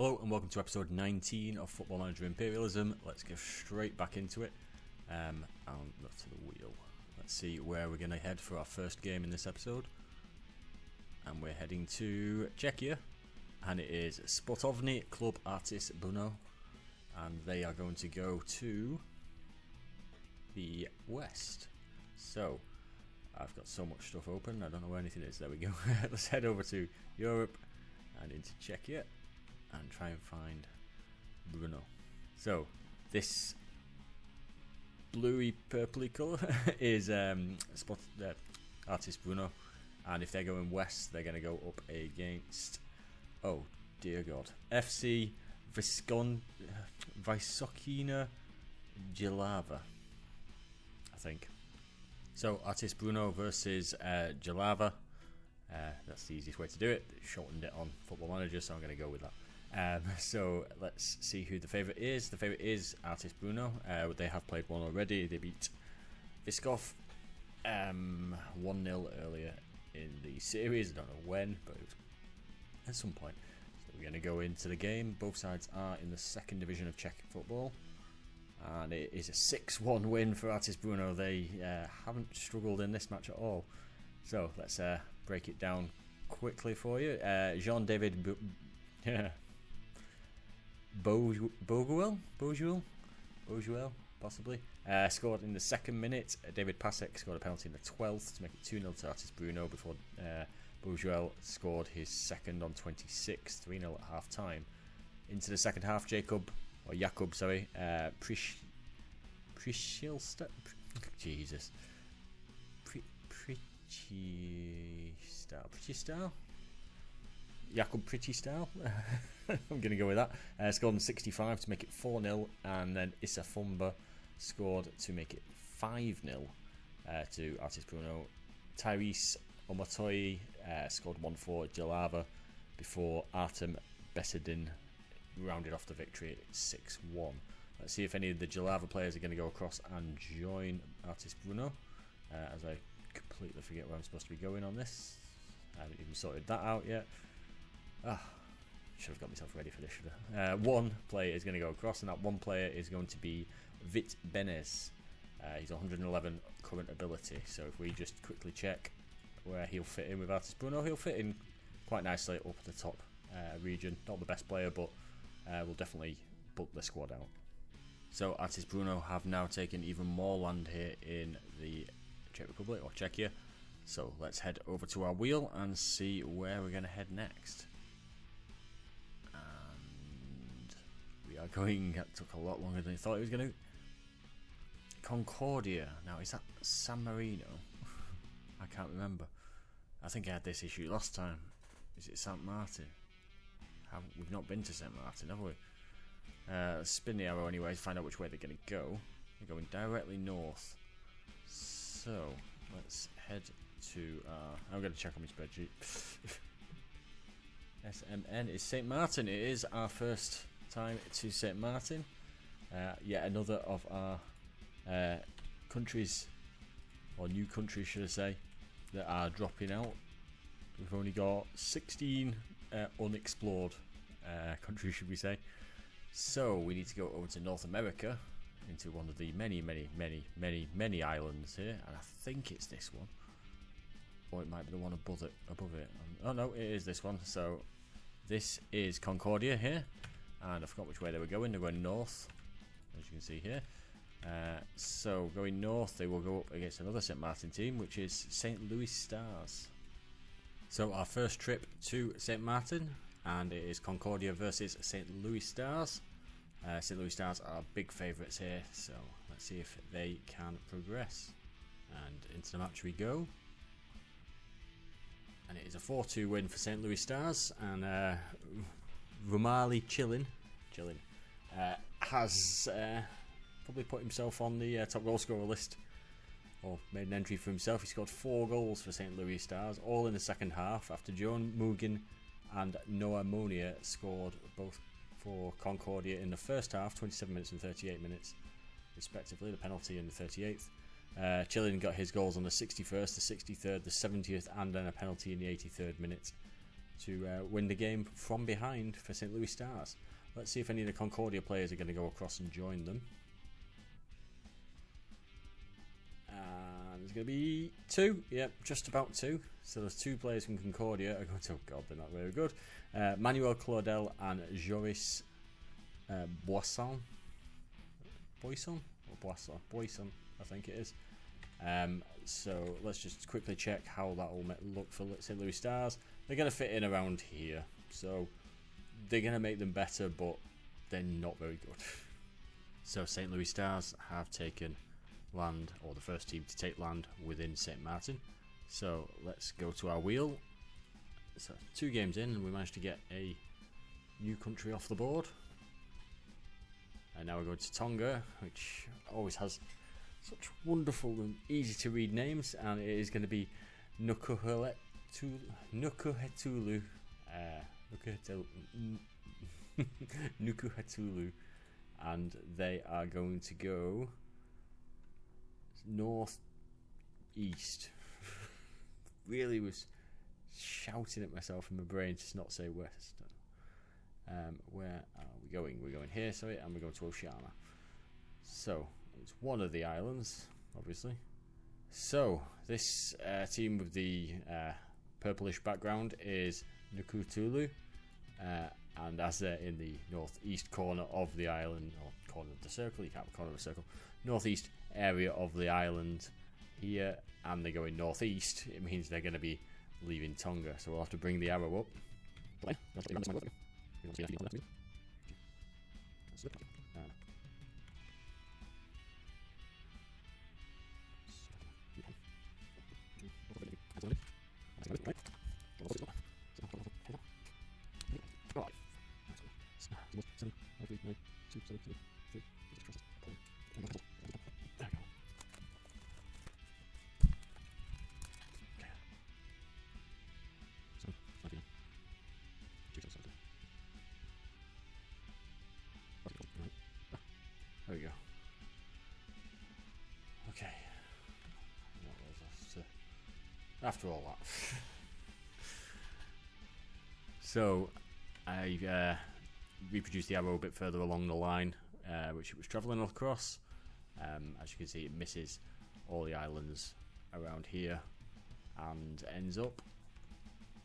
Hello and welcome to episode 19 of Football Manager Imperialism. Let's get straight back into it. And not to the wheel. Let's see where we're going to head for our first game in this episode. And we're heading to Czechia. And it is Sportovny Klub Artis Brno. And they are going to go to the west. So, I've got so much stuff open, I don't know where anything is. There we go. Let's head over to Europe and into Czechia and try and find Brno. So, this bluey purpley colour is Artis Brno, and if they're going west, they're going to go up against, oh dear God, FC Vysokina Jilava, I think. So Artis Brno versus Jilava. That's the easiest way to do it. They shortened it on Football Manager, so I'm going to go with that. So let's see who the favourite is. The favourite is Artis Brno. They have played one already. They beat Viskov 1-0 earlier in the series. I don't know when, but it was at some point. So we're going to go into the game. Both sides are in the second division of Czech football. And it is a 6-1 win for Artis Brno. They haven't struggled in this match at all. So let's break it down quickly for you. Jean-David Boguel, possibly, scored in the second minute. David Pasek scored a penalty in the 12th to make it 2-0 to Artis Brno before Boguel scored his second on 26th, 3-0 at half time. Into the second half, Jakub Pretty style. I'm going to go with that. Scored in 65 to make it 4-0, and then Issa Fumba scored to make it 5-0 to Artis Brno. Tyrese Omotoyi scored 1-4 at Jilava before Artem Besedin rounded off the victory at 6-1. Let's see if any of the Jilava players are going to go across and join Artis Brno, as I completely forget where I'm supposed to be going on this. I haven't even sorted that out yet. Should have got myself ready for this, should I? One player is going to go across, and that one player is going to be Vit Benes. He's 111 current ability, so if we just quickly check where he'll fit in with Artis Brno, he'll fit in quite nicely up at the top region. Not the best player, but will definitely bulk the squad out. So Artis Brno have now taken even more land here in the Czech Republic, or Czechia. So let's head over to our wheel and see where we're going to head next. And we are going, that took a lot longer than I thought it was going to. Concordia. Now, is that San Marino? I can't remember. I think I had this issue last time. Is it St. Martin? We've not been to St. Martin, have we? Let's spin the arrow anyway to find out which way they're going to go. They're going directly north. So, let's head to... I'm going to check on my spreadsheet. SMN is St. Martin. It is our first time to St. Martin. Yet another of our countries, or new countries should I say, that are dropping out. We've only got 16 unexplored countries, should we say. So we need to go over to North America, into one of the many islands here, and I think it's this one, or it might be the one above it. Oh no, it is this one. So this is Concordia here, and I forgot which way they were going. They're going north, as you can see here. So going north, they will go up against another St. Martin team, which is St. Louis Stars. So our first trip to St. Martin, and it is Concordia versus St. Louis Stars. St. Louis Stars are big favourites here, so let's see if they can progress. And into the match we go. And it is a 4-2 win for St. Louis Stars, and Romali Chilin has probably put himself on the top goal scorer list, or made an entry for himself. He scored 4 goals for St. Louis Stars, all in the second half, after Joan Mugen and Noah Monia scored both for Concordia in the first half, 27 minutes and 38 minutes respectively, the penalty in the 38th. Chilin got his goals on the 61st, the 63rd, the 70th, and then a penalty in the 83rd minute. to win the game from behind for St. Louis Stars. Let's see if any of the Concordia players are going to go across and join them. And there's going to be 2. Yep, just about 2. So there's 2 players from Concordia are going to, oh god, they're not very good. Manuel Claudel and Joris Boisson, I think it is. So let's just quickly check how that will look for St. Louis Stars. They're going to fit in around here, so they're going to make them better, but they're not very good. So St. Louis Stars have taken land, or the first team to take land within St. Martin. So let's go to our wheel. So 2 games in, and we managed to get a new country off the board. And now we're going to Tonga, which always has such wonderful and easy to read names, and it is going to be Nukuhetulu, and they are going to go northeast. Really was shouting at myself in my brain to not say west. Where are we going? We're going here, sorry, and we're going to Oceania. So it's one of the islands, obviously. So this team with the purplish background is Nukuhetulu, and as they're in the northeast corner of the island, or corner of the circle, you can't have a corner of a circle, northeast area of the island here, and they're going northeast, it means they're going to be leaving Tonga. So we'll have to bring the arrow up. There we go. Okay. After all that. So, I reproduced the arrow a bit further along the line, which it was travelling across. As you can see, it misses all the islands around here and ends up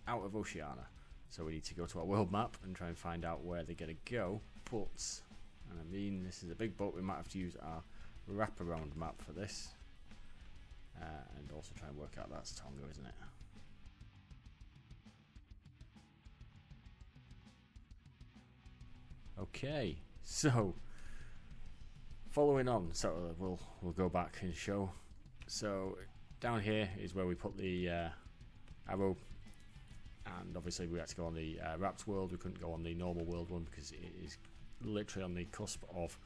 out of Oceania. So we need to go to our world map and try and find out where they're going to go. But, and I mean, this is a big boat, we might have to use our wraparound map for this. And also try and work out that's Tonga, isn't it? Okay, so following on, so we'll go back and show. So down here is where we put the arrow, and obviously we had to go on the wrapped world. We couldn't go on the normal world one because it is literally on the cusp of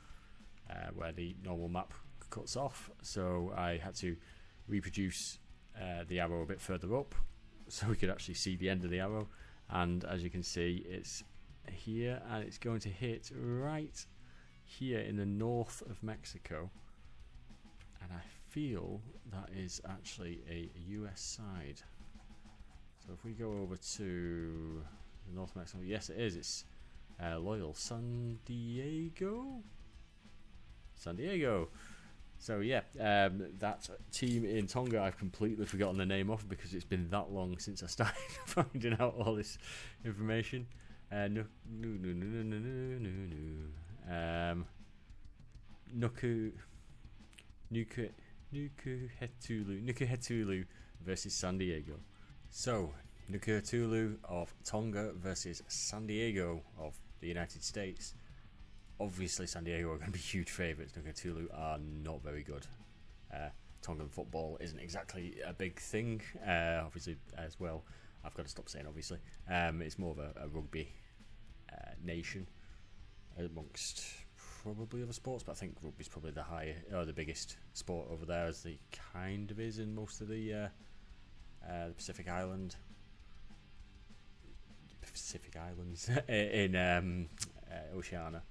where the normal map cuts off. So I had to reproduce the arrow a bit further up so we could actually see the end of the arrow, and as you can see, it's here, and it's going to hit right here in the north of Mexico, and I feel that is actually a US side. So if we go over to the North Mexico, yes it is, it's loyal San Diego. So yeah, that team in Tonga, I've completely forgotten the name of because it's been that long since I started finding out all this information. Nukuhetulu versus San Diego. So Nukuhetulu of Tonga versus San Diego of the United States. Obviously San Diego are going to be huge favourites. Nukuhetulu are not very good. Tongan football isn't exactly a big thing, obviously, as well. I've got to stop saying obviously. It's more of a rugby nation amongst probably other sports, but I think rugby's probably the biggest sport over there, as the kind of is in most of the Pacific Islands in Oceania.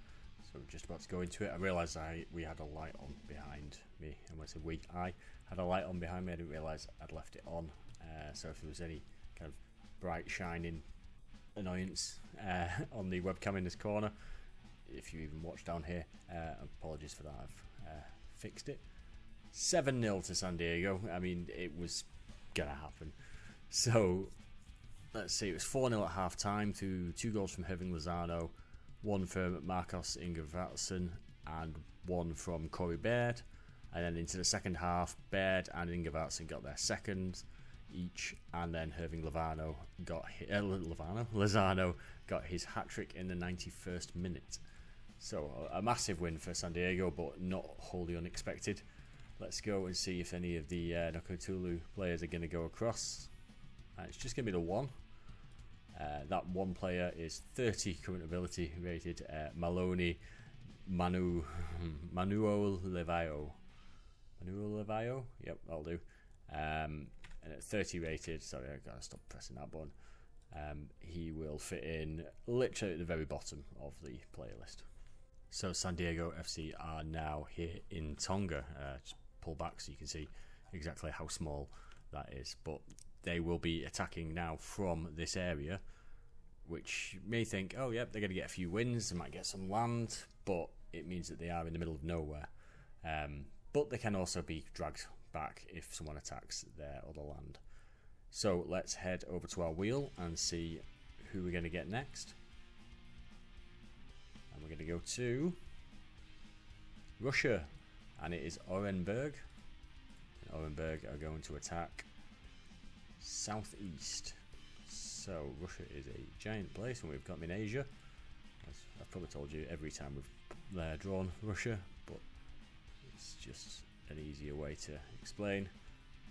So we're just about to go into it. I realised we had a light on behind me, and when I say I had a light on behind me, I didn't realise I'd left it on. So if there was any kind of bright shining annoyance on the webcam in this corner. If you even watch down here, apologies for that. I've fixed it. 7-0 to San Diego. I mean, it was gonna happen. So let's see. It was 4-0 at half time to 2 goals from Irving Lozano, 1 from Marcos Ingevartsen, and 1 from Corey Baird. And then into the second half, Baird and Ingevartsen got their second each, and then Irving Lozano got his hat-trick in the 91st minute. So a massive win for San Diego, but not wholly unexpected. Let's go and see if any of the Nokotulu players are going to go across. It's just going to be the one. That one player is 30 current ability rated. Maloney Manuel Levaio. Manuel Levaio? Yep, that'll do. And at 30 rated, sorry, I've got to stop pressing that button. He will fit in literally at the very bottom of the player list. So San Diego FC are now here in Tonga. Just pull back so you can see exactly how small that is. But they will be attacking now from this area, which you may think, oh yeah, they're going to get a few wins, they might get some land, but it means that they are in the middle of nowhere. But they can also be dragged back if someone attacks their other land. So let's head over to our wheel and see who we're going to get next. And we're going to go to Russia, and it is Orenburg. And Orenburg are going to attack southeast. So Russia is a giant place, and we've got them in Asia. As I've probably told you every time we've drawn Russia, but it's just an easier way to explain.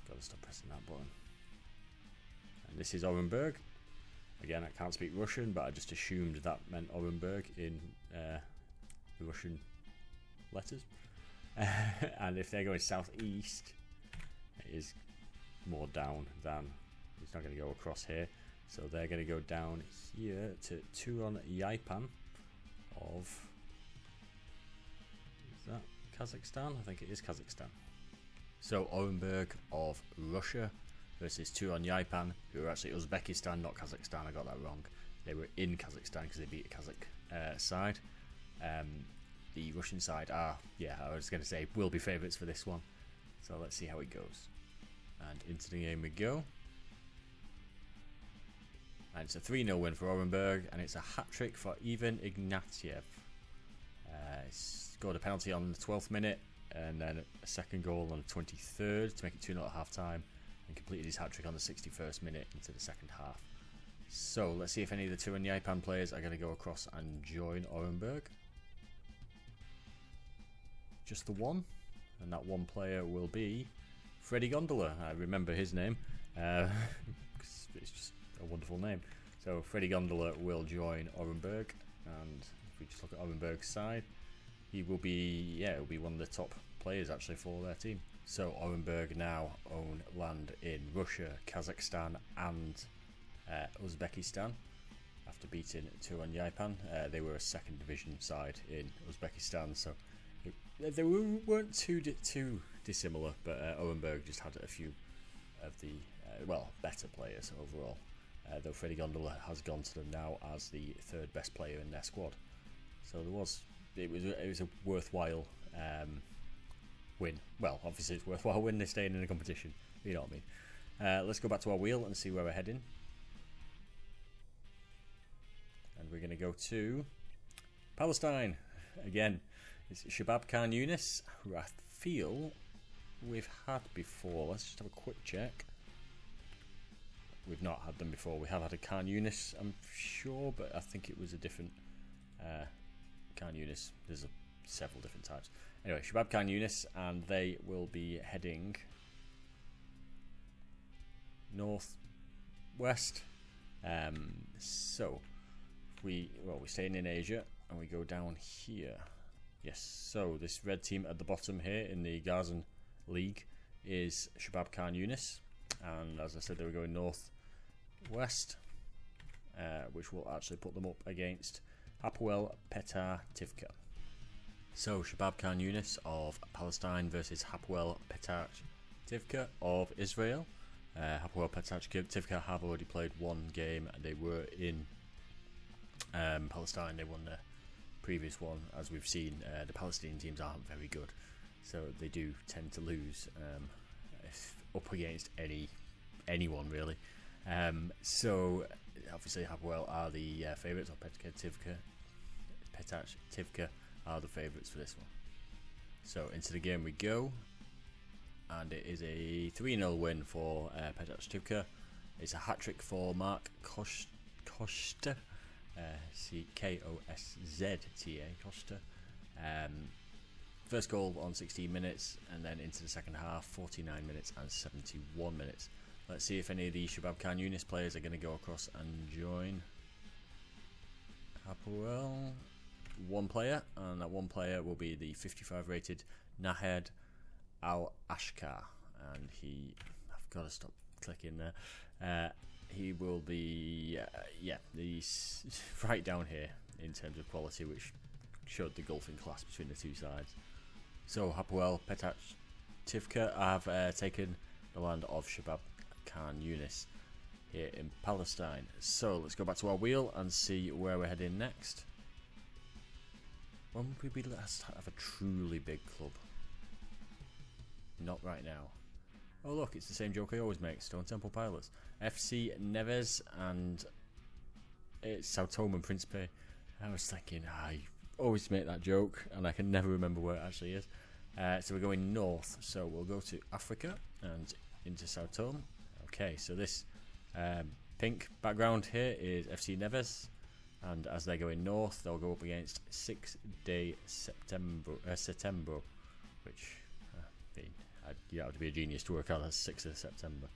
Got to stop pressing that button. And this is Orenburg. Again, I can't speak Russian, but I just assumed that meant Orenburg in the Russian letters. And if they're going southeast, it is more down than, it's not going to go across here. So they're going to go down here to Turon Yaipan of, is that Kazakhstan? I think it is Kazakhstan. So Orenburg of Russia versus Turon Yaipan, who are actually Uzbekistan, not Kazakhstan. I got that wrong. They were in Kazakhstan because they beat a Kazakh side. The Russian side are, I was going to say, will be favourites for this one. So let's see how it goes. And into the game we go. And it's a 3-0 win for Orenburg, and it's a hat-trick for Ivan Ignatiev. Scored a penalty on the 12th minute, and then a second goal on the 23rd to make it 2-0 at half-time, and completed his hat-trick on the 61st minute into the second half. So let's see if any of the Turan Yaipan players are going to go across and join Orenburg. Just the one, and that one player will be Freddy Gondola. I remember his name. It's just a wonderful name. So Freddy Gondola will join Orenburg, and if we just look at Orenburg's side, he will be one of the top players actually for their team. So Orenburg now own land in Russia, Kazakhstan, and Uzbekistan. After beating Turan Yaipan, they were a second division side in Uzbekistan, so they weren't too dissimilar. But Orenburg just had a few of the better players overall. Though Freddy Gondola has gone to them now as the third best player in their squad. So it was a worthwhile win. Well, obviously it's worthwhile win. They're staying in the competition. You know what I mean. Let's go back to our wheel and see where we're heading. And we're going to go to Palestine again. It's Shabab Khan Yunis, who I feel we've had before. Let's just have a quick check. We've not had them before. We have had a Khan Yunis, I'm sure, but I think it was a different Khan Yunis. There's several different types. Anyway, Shabab Khan Yunis, and they will be heading northwest. So we're staying in Asia, and we go down here. Yes, so this red team at the bottom here in the Gazan League is Shabab Khan Yunis, and as I said, they were going northwest, which will actually put them up against Hapoel Petah Tivka. So Shabab Khan Yunis of Palestine versus Hapoel Petah Tivka of Israel. Hapoel Petah Tivka have already played one game, and they were in Palestine, they won the previous one. As we've seen, the Palestinian teams aren't very good, so they do tend to lose if up against anyone really. So obviously Hapoel are the favourites, or Petach Tivka are the favourites for this one. So into the game we go, and it is a 3-0 win for Petach Tivka. It's a hat-trick for Mark Kosta, Koszta, Kosta. First goal on 16 minutes, and then into the second half, 49 minutes and 71 minutes. Let's see if any of the Shabab Khan Yunis players are going to go across and join Hapoel. One player, and that one player will be the 55 rated Nahed Al Ashkar, and I've got to stop clicking there. He will be he's right down here in terms of quality, which showed the gulf in class between the two sides. So Hapoel Petach Tivka have taken the land of Shabab Khan Yunis here in Palestine. So let's go back to our wheel and see where we're heading next. When would we last have a truly big club? Not right now. Oh look, it's the same joke I always make. Stone Temple Pilots, FC Neves, and it's Sao Tome and Principe. I was thinking, I always make that joke, and I can never remember where it actually is. So we're going north, so we'll go to Africa and into Sao Tome. Okay, so this pink background here is FC Neves, and as they're going north, they'll go up against 6 de Setembro, which you have to be a genius to work out as 6th of September.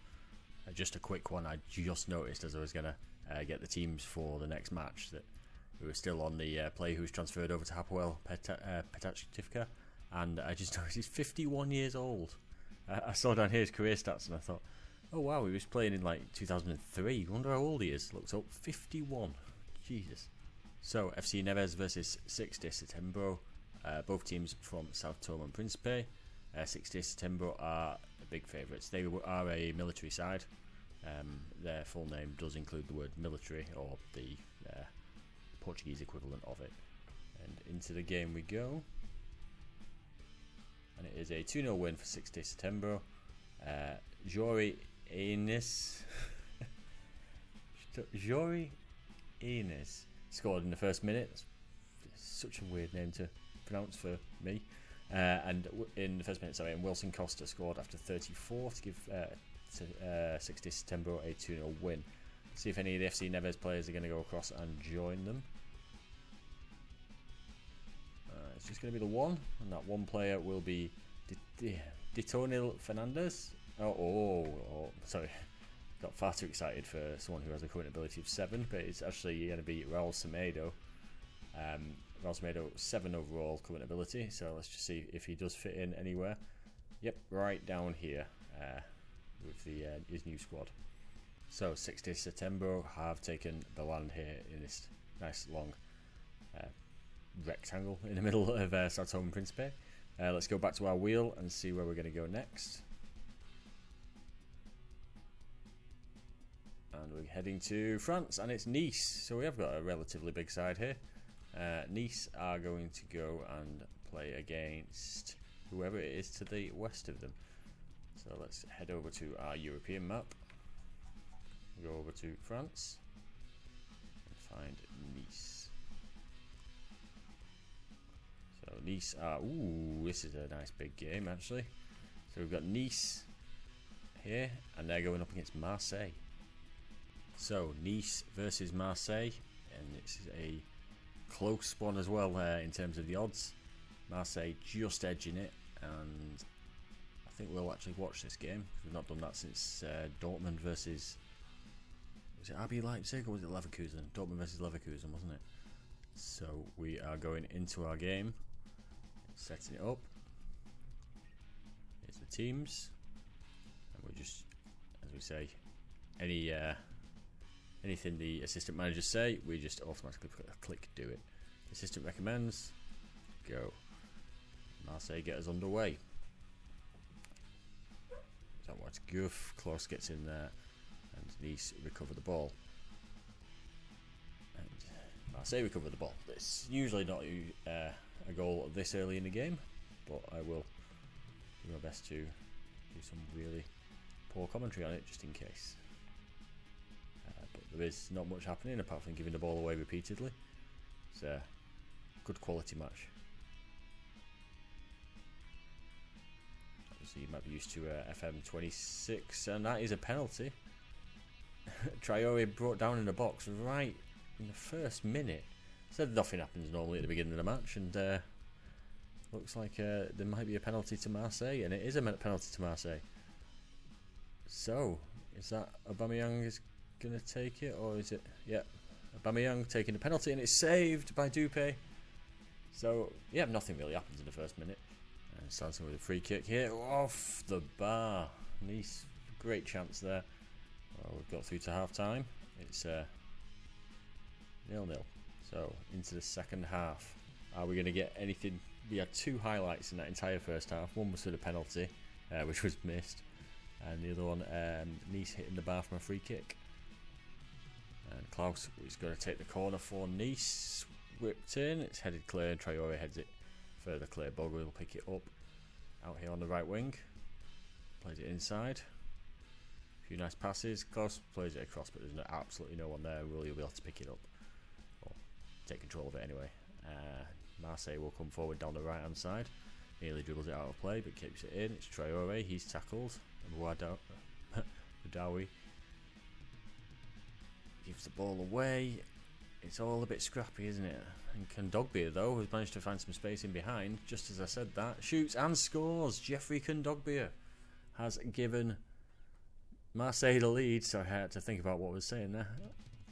Just a quick one, I just noticed as I was going to get the teams for the next match that we were still on the player who's transferred over to Hapoel Petach Tivka, and I just noticed he's 51 years old. I saw down here his career stats and I thought, oh wow, he was playing in like 2003. I wonder how old he is. Looked up, 51. Jesus. So FC Neves versus 6 de Setembro, both teams from Sao Tome and Principe. 6 de Setembro are big favourites. They are a military side. Their full name does include the word military, or the Portuguese equivalent of it. And into the game we go. And it is a 2-0 win for 6 de Setembro. Jory Enes scored in the first minute. It's such a weird name to pronounce for me. And in the first minute, and Wilson Costa scored after 34 to give 6 de Setembro a 2-0 win. See if any of the FC Neves players are going to go across and join them. It's just going to be the one, and that one player will be Ditonil Fernandez. Sorry, got far too excited for someone who has a current ability of 7, but it's actually going to be Raul Semedo. Raul Semedo 7 overall current ability, so let's just see if he does fit in anywhere. Yep, right down here with his new squad. So 6 de Setembro have taken the land here in this nice long rectangle in the middle of Sao Tome and Principe. Let's go back to our wheel and see where we're going to go next. And we're heading to France, and it's Nice. So we have got a relatively big side here. Nice are going to go and play against whoever it is to the west of them. So let's head over to our European map. Go over to France and find Nice. So Nice are... Ooh, this is a nice big game actually. So we've got Nice here, and they're going up against Marseille. So Nice versus Marseille, and this is a close one as well in terms of the odds. Marseille just edging it, and I think we'll actually watch this game. We've not done that since Dortmund versus... Was it RB Leipzig or was it Leverkusen? Dortmund versus Leverkusen, wasn't it? So we are going into our game, setting it up. Here's the teams, and we're just, as we say, anything the assistant managers say, we just automatically click do it. The assistant recommends, go. Marseille get us underway. That what's goof. Klaus gets in there, and Nice recover the ball. And Marseille recover the ball. It's usually not a goal this early in the game, but I will do my best to do some really poor commentary on it just in case. But there is not much happening apart from giving the ball away repeatedly. It's a good quality match. Obviously you might be used to FM 26, and that is a penalty. Traore brought down in the box right in the first minute. Said nothing happens normally at the beginning of the match, and looks like there might be a penalty to Marseille, and it is a penalty to Marseille. So, is that Aubameyang is going to take it, or is it... Yeah, Aubameyang taking the penalty, and it's saved by Dupé. So, yeah, nothing really happens in the first minute. And starting with a free kick here, off the bar. Nice, great chance there. Well, we've got through to half time. It's 0-0. So, into the second half. Are we going to get anything? We had two highlights in that entire first half. One was for the penalty, which was missed. And the other one, Nice hitting the bar from a free kick. And Klaus is going to take the corner for Nice. Whipped in. It's headed clear. Traore heads it further clear. Bogle will pick it up. Out here on the right wing. Plays it inside. A few nice passes. Klaus plays it across, but there's absolutely no one there. Will he be able to pick it up? Or take control of it anyway. Marseille will come forward down the right hand side. Nearly dribbles it out of play, but keeps it in. It's Traore. He's tackled. Badawi gives the ball away. It's all a bit scrappy, isn't it? And Kondogbia, though, has managed to find some space in behind. Just as I said that, shoots and scores. Jeffrey Kondogbia has given Marseille the lead. So I had to think about what I was saying there.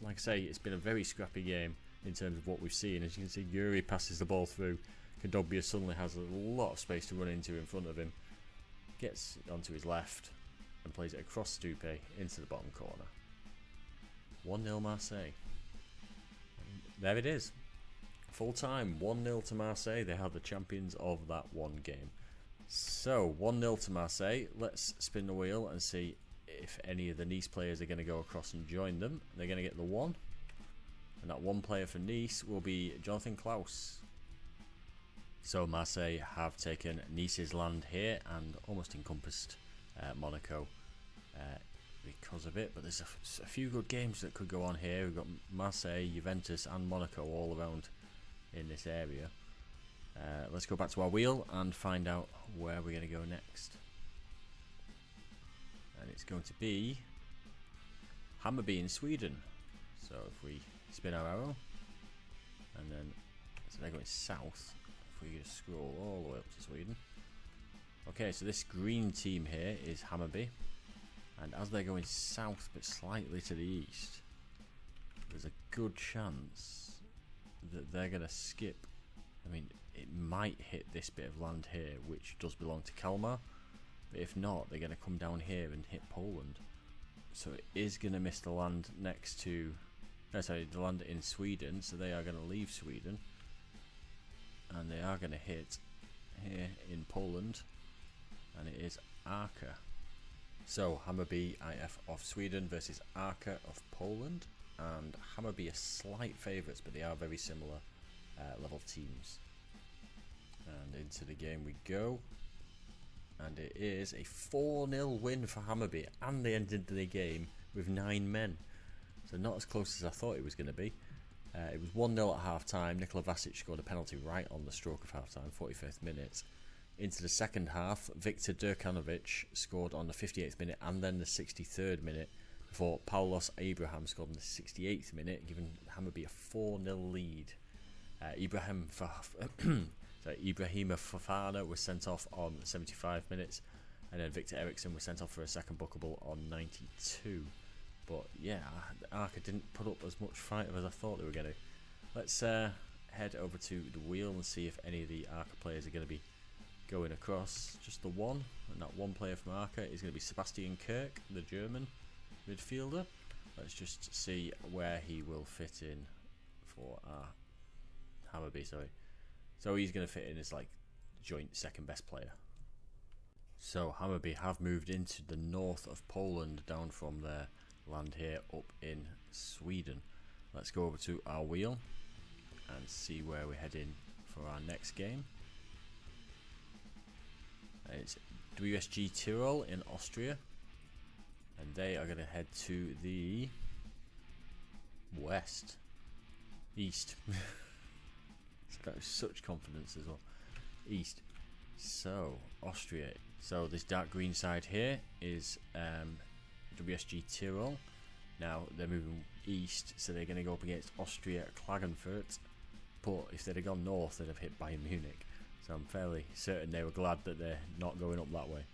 Like I say, it's been a very scrappy game in terms of what we've seen. As you can see, Yuri passes the ball through. Kondogbia suddenly has a lot of space to run into in front of him. Gets onto his left and plays it across Dupé into the bottom corner. 1-0 Marseille. There it is. Full time, 1-0 to Marseille. They are the champions of that one game. So, 1-0 to Marseille. Let's spin the wheel and see if any of the Nice players are going to go across and join them. They're going to get the one. And that one player for Nice will be Jonathan Klaus. So, Marseille have taken Nice's land here and almost encompassed Monaco because of it. But there's a few good games that could go on here. We've got Marseille, Juventus and Monaco all around in this area. Let's go back to our wheel and find out where we're going to go next. And it's going to be Hammarby in Sweden. So if we spin our arrow, and then so they're going south. If we just scroll all the way up to Sweden. Okay, so this green team here is Hammarby, and as they're going south but slightly to the east, there's a good chance that they're going to skip. I mean, it might hit this bit of land here, which does belong to Kalmar, but if not, they're going to come down here and hit Poland. So it is going to miss the land next to, the land in Sweden, so they are going to leave Sweden, and they are going to hit here in Poland, and it is Arca. So Hammarby IF of Sweden versus Arca of Poland, and Hammarby are slight favourites, but they are very similar level teams. And into the game we go, and it is a 4-0 win for Hammarby, and they ended the game with 9 men, so not as close as I thought it was going to be. It was 1-0 at half time. Nikola Vasic scored a penalty right on the stroke of half time, 45th minute. Into the second half, Viktor Durkanovic scored on the 58th minute and then the 63rd minute, before Paulos Abraham scored in the 68th minute, giving Hammarby a 4-0 lead. Ibrahima Fofana was sent off on 75 minutes, and then Victor Eriksson was sent off for a second bookable on 92. But yeah, Arca didn't put up as much fight as I thought they were going to. Let's head over to the wheel and see if any of the Arca players are going to be going across. Just the one, and that one player from Arca is going to be Sebastian Kirk, the German midfielder. Let's just see where he will fit in for Hammarby. So he's going to fit in as like joint second best player. So Hammarby have moved into the north of Poland, down from their land here up in Sweden. Let's go over to our wheel and see where we're heading for our next game. It's WSG Tyrol in Austria, and they are going to head to the east. It's got such confidence as well. East. So Austria. So this dark green side here is WSG Tyrol. Now they're moving east, so they're going to go up against Austria Klagenfurt. But if they'd have gone north, they'd have hit Bayern Munich. So I'm fairly certain they were glad that they're not going up that way.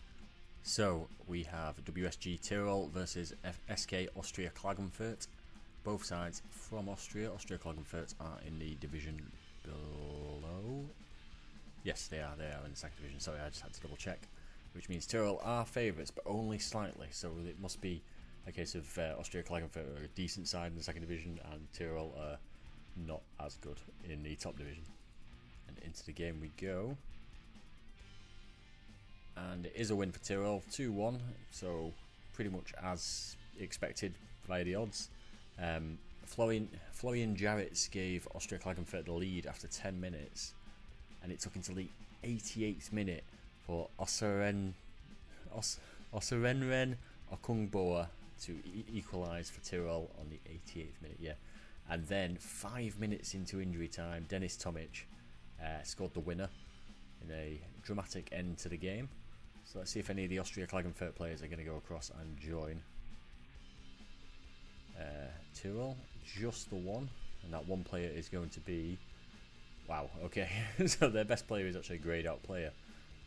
So we have WSG Tyrol versus SK Austria Klagenfurt. Both sides from Austria. Austria Klagenfurt are in the division below. Yes, they are in the second division. Sorry, I just had to double check. Which means Tyrol are favourites, but only slightly. So it must be a case of Austria Klagenfurt are a decent side in the second division, and Tyrol are not as good in the top division. And into the game we go. And it is a win for Tyrol, 2-1. So pretty much as expected via the odds. Florian Jarretts gave Austria Klagenfurt the lead after 10 minutes, and it took until the 88th minute for Osserenren Okungboa to equalise for Tyrol on the 88th minute, and then 5 minutes into injury time, Dennis Tomic scored the winner in a dramatic end to the game. So let's see if any of the Austria Klagenfurt players are going to go across and join Tyrol. Just the one, and that one player is going to be, wow, okay. So their best player is actually a greyed out player.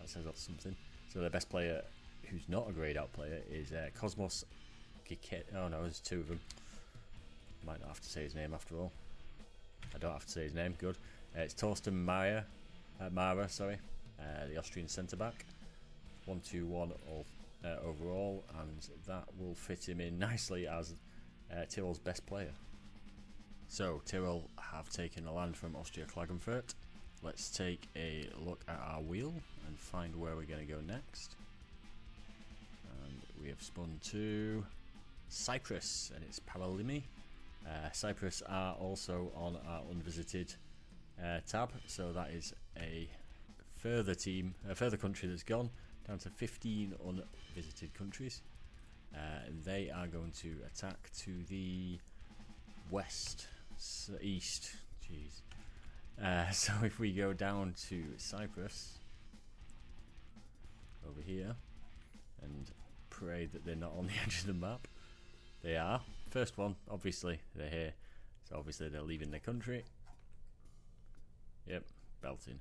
That says that's something. So their best player, who's not a greyed out player, is Cosmos Giket. Oh no, there's two of them. Might not have to say his name after all. I don't have to say his name, good. It's Torsten Mara, the Austrian centre-back. 1-2-1 overall, and that will fit him in nicely as Tyrol's best player. So Tyrol have taken the land from Austria Klagenfurt. Let's take a look at our wheel and find where we're going to go next. And we have spun to Cyprus, and it's Paralimi. Cyprus are also on our unvisited tab, so that is a further country that's gone down to 15 unvisited countries. They are going to attack to the east. Jeez. So if we go down to Cyprus over here and pray that they're not on the edge of the map, they are. First one, obviously they're here, so obviously they're leaving the country. Yep, belting.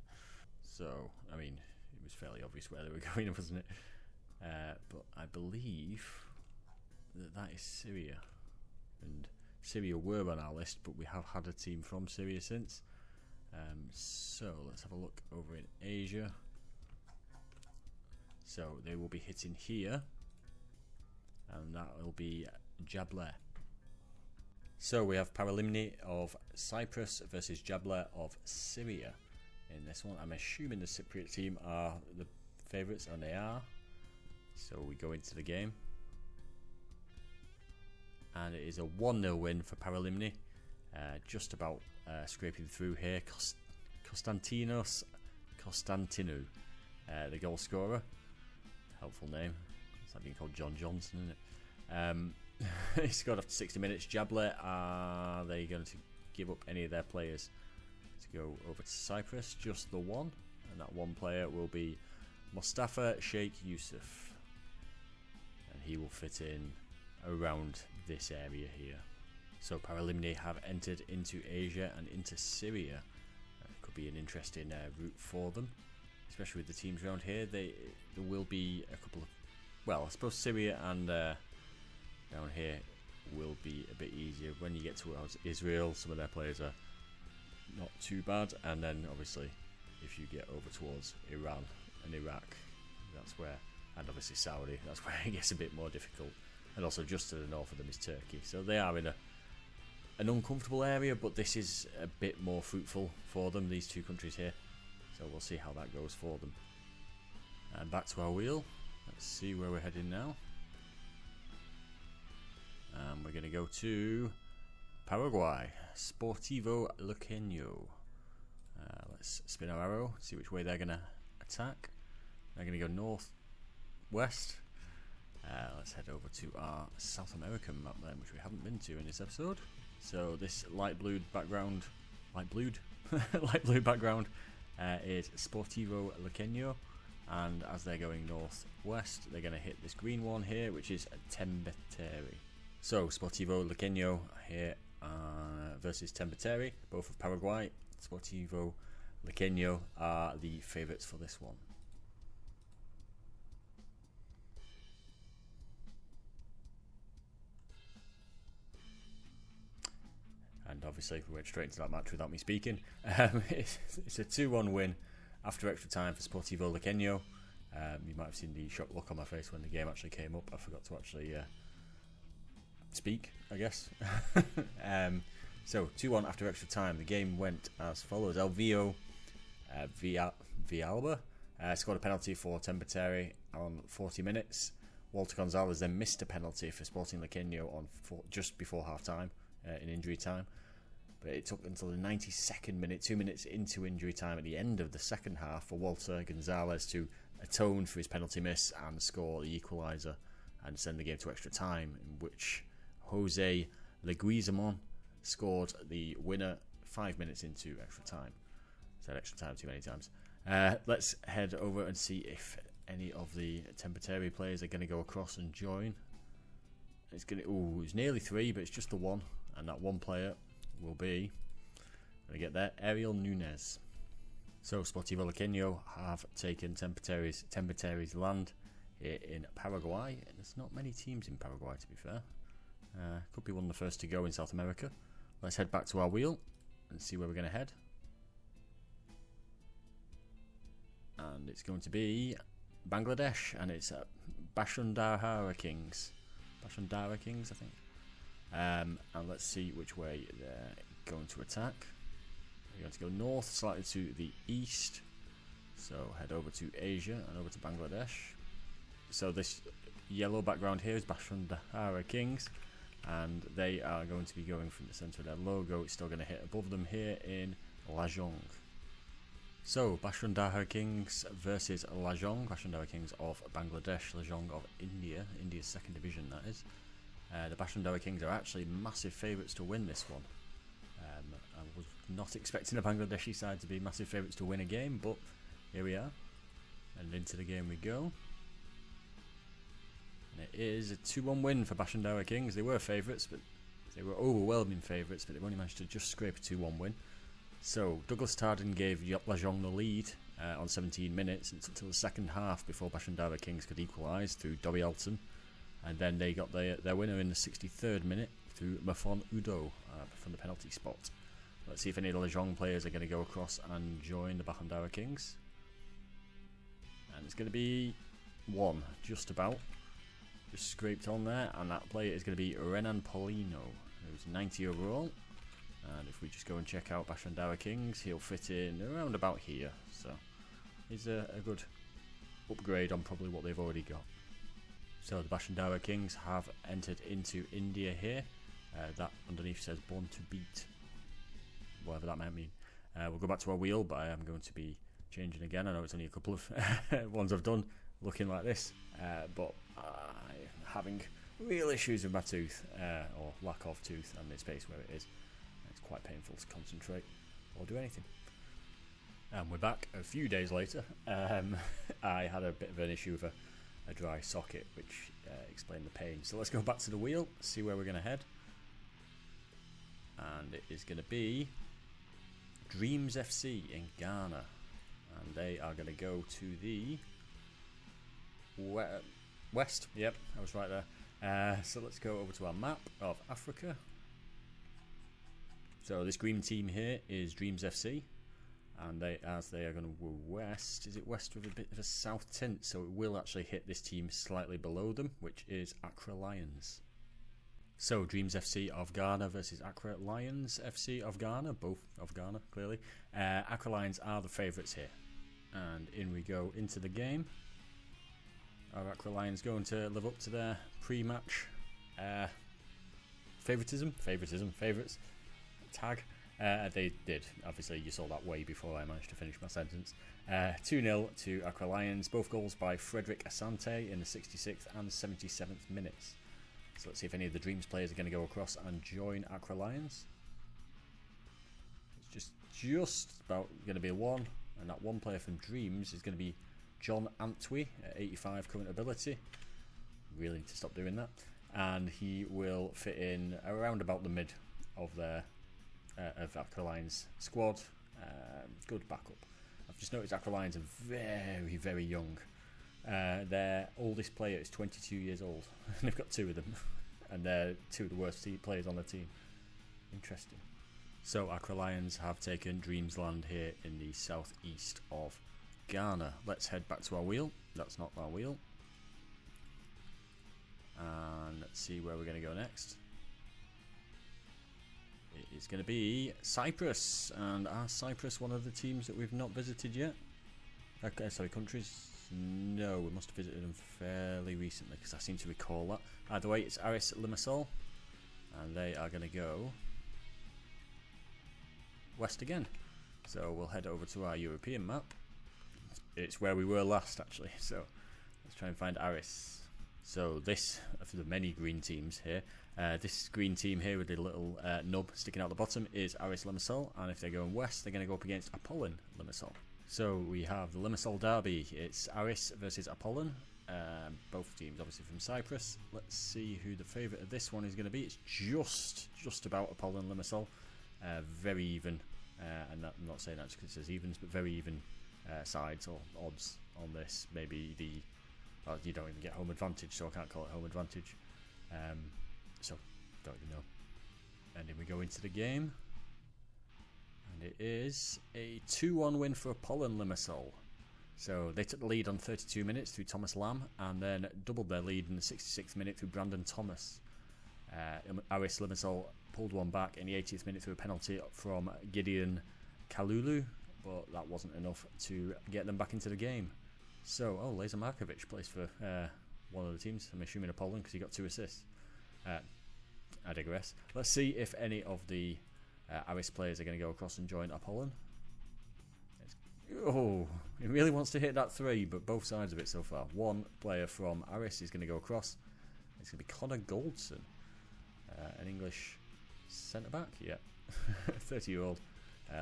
So I mean, it was fairly obvious where they were going, wasn't it? But I believe that is Syria, and Syria were on our list, but we have had a team from Syria since. So let's have a look over in Asia. So they will be hitting here, and that will be Jabler. So we have Paralimni of Cyprus versus Jabler of Syria in this one. I'm assuming the Cypriot team are the favourites, and they are. So we go into the game, and it is a 1-0 win for Paralimni. Just about scraping through here. Konstantinos Konstantinou, the goal scorer. Helpful name. It's like being called John Johnson, isn't it? He scored after 60 minutes. Jabler, are they going to give up any of their players to go over to Cyprus? Just the one, and that one player will be Mustafa Sheikh Yusuf, and he will fit in around this area here. So Paralimni have entered into Asia and into Syria. Could be an interesting route for them, especially with the teams around here. There will be a couple of, well, I suppose Syria and down here will be a bit easier. When you get towards Israel, some of their players are not too bad, and then obviously if you get over towards Iran and Iraq, that's where, and obviously Saudi, that's where it gets a bit more difficult. And also just to the north of them is Turkey. So they are in an uncomfortable area, but this is a bit more fruitful for them, these two countries here. So we'll see how that goes for them. And back to our wheel. Let's see where we're heading now. We're going to go to Paraguay, Sportivo Luqueño. Let's spin our arrow, see which way they're going to attack. They're going to go north, west. Let's head over to our South American map then, which we haven't been to in this episode. So this light blue background is Sportivo Luqueño, and as they're going northwest, they're going to hit this green one here, which is Tembetere. So Sportivo Luqueño here versus Tembetere, both of Paraguay. Sportivo Luqueño are the favourites for this one. And obviously we went straight into that match without me speaking. It's a 2-1 win after extra time for Sportivo Luqueño. You might have seen the shocked look on my face when the game actually came up. I forgot to actually speak, I guess. So 2-1 after extra time. The game went as follows. Elvio Villalba scored a penalty for Tembetere on 40 minutes. Walter Gonzalez then missed a penalty for Sporting Luqueño on just before half time, in injury time. But it took until the 92nd minute, 2 minutes into injury time at the end of the second half, for Walter Gonzalez to atone for his penalty miss and score the equaliser and send the game to extra time, in which Jose Leguizamon scored the winner 5 minutes into extra time. Said extra time too many times. Let's head over and see if any of the Tembetere players are going to go across and join. It's nearly 3, but it's just the one, and that one player will be, let me get there, Ariel Nunez. So Sportivo Luqueño have taken Tembetere's land here in Paraguay. There's not many teams in Paraguay, to be fair. Could be one of the first to go in South America. Let's head back to our wheel and see where we're going to head. And it's going to be Bangladesh, and it's Bashundhara Kings. Bashundhara Kings, I think. And let's see which way they're going to attack. They're going to go north, slightly to the east. So head over to Asia and over to Bangladesh. So this yellow background here is Bashundhara Kings, and they are going to be going from the centre of their logo. It's still going to hit above them here in Lajong. So Bashundhara Kings versus Lajong. Bashundhara Kings of Bangladesh, Lajong of India. India's second division, that is. The Bashundhara Kings are actually massive favourites to win this one. I was not expecting a Bangladeshi side to be massive favourites to win a game, but here we are. And into the game we go. And it is a 2-1 win for Bashundhara Kings. They were favourites, but they were overwhelming favourites, but they've only managed to just scrape a 2-1 win. So Douglas Tarden gave Lajong the lead on 17 minutes until the second half before Bashundhara Kings could equalise through Dobby Alton. And then they got their winner in the 63rd minute through Mafon Udo from the penalty spot. Let's see if any of the Lajong players are going to go across and join the Bashundhara Kings. And it's going to be one, just about. Just scraped on there. And that player is going to be Renan Polino, who's 90 overall. And if we just go and check out Bashundhara Kings, he'll fit in around about here. So he's a good upgrade on probably what they've already got. So the Bashundhara Kings have entered into India here. That underneath says born to beat, whatever that might mean. We'll go back to our wheel, but I am going to be changing again. I know it's only a couple of ones I've done looking like this, but I'm having real issues with my tooth, or lack of tooth, and the space where it is. It's quite painful to concentrate or do anything. And we're back a few days later. I had a bit of an issue with a dry socket, which explained the pain. So let's go back to the wheel, see where we're going to head. And it is going to be Dreams FC in Ghana. And they are going to go to the west. Yep, I was right there. So let's go over to our map of Africa. So this green team here is Dreams FC. And they are going to go west. Is it west with a bit of a south tint? So it will actually hit this team slightly below them, which is Accra Lions. So Dreams FC of Ghana versus Accra Lions FC of Ghana, both of Ghana clearly. Accra Lions are the favourites here, and in we go into the game. Are Accra Lions going to live up to their pre-match favourites tag? They did. Obviously, you saw that way before I managed to finish my sentence. 2-0 to Accra Lions. Both goals by Frederick Asante in the 66th and 77th minutes. So let's see if any of the Dreams players are going to go across and join Accra Lions. It's just about going to be a one, and that one player from Dreams is going to be John Antwi at 85 current ability. Really need to stop doing that. And he will fit in around about the mid of their of Accra Lions squad. Good backup. I've just noticed Accra Lions are very, very young. Their oldest player is 22 years old. They've got two of them, and they're two of the worst players on the team. Interesting. So Accra Lions have taken Dreamsland here in the southeast of Ghana. Let's head back to our wheel. That's not our wheel. And let's see where we're going to go next. It's going to be Cyprus. And are Cyprus one of the teams that we've not visited yet? Okay, sorry, countries. No, we must have visited them fairly recently because I seem to recall that. Either way, it's Aris Limassol, and they are going to go west again. So we'll head over to our European map. It's where we were last, actually. So let's try and find Aris. So this, for the many green teams here, this green team here with the little nub sticking out the bottom is Aris Limassol, and if they're going west, they're going to go up against Apollon Limassol. So we have the Limassol derby. It's Aris versus Apollon. Both teams obviously from Cyprus. Let's see who the favourite of this one is going to be. It's just about Apollon Limassol. Very even, and I'm not saying that just because it says evens, but very even sides or odds on this. Maybe you don't even get home advantage, so I can't call it home advantage. So don't even know. And then we go into the game. And it is a 2-1 win for Apollon Limassol. So they took the lead on 32 minutes through Thomas Lamb, and then doubled their lead in the 66th minute through Brandon Thomas. Aris Limassol pulled one back in the 80th minute through a penalty from Gideon Kalulu, but that wasn't enough to get them back into the game. So, Lazer Markovic plays for one of the teams. I'm assuming Apollon because he got 2 assists. I digress. Let's see if any of the Aris players are going to go across and join Apollon. He really wants to hit that 3, but both sides of it so far. One player from Aris is going to go across. It's going to be Connor Goldson, an English centre-back. Yeah, 30-year-old.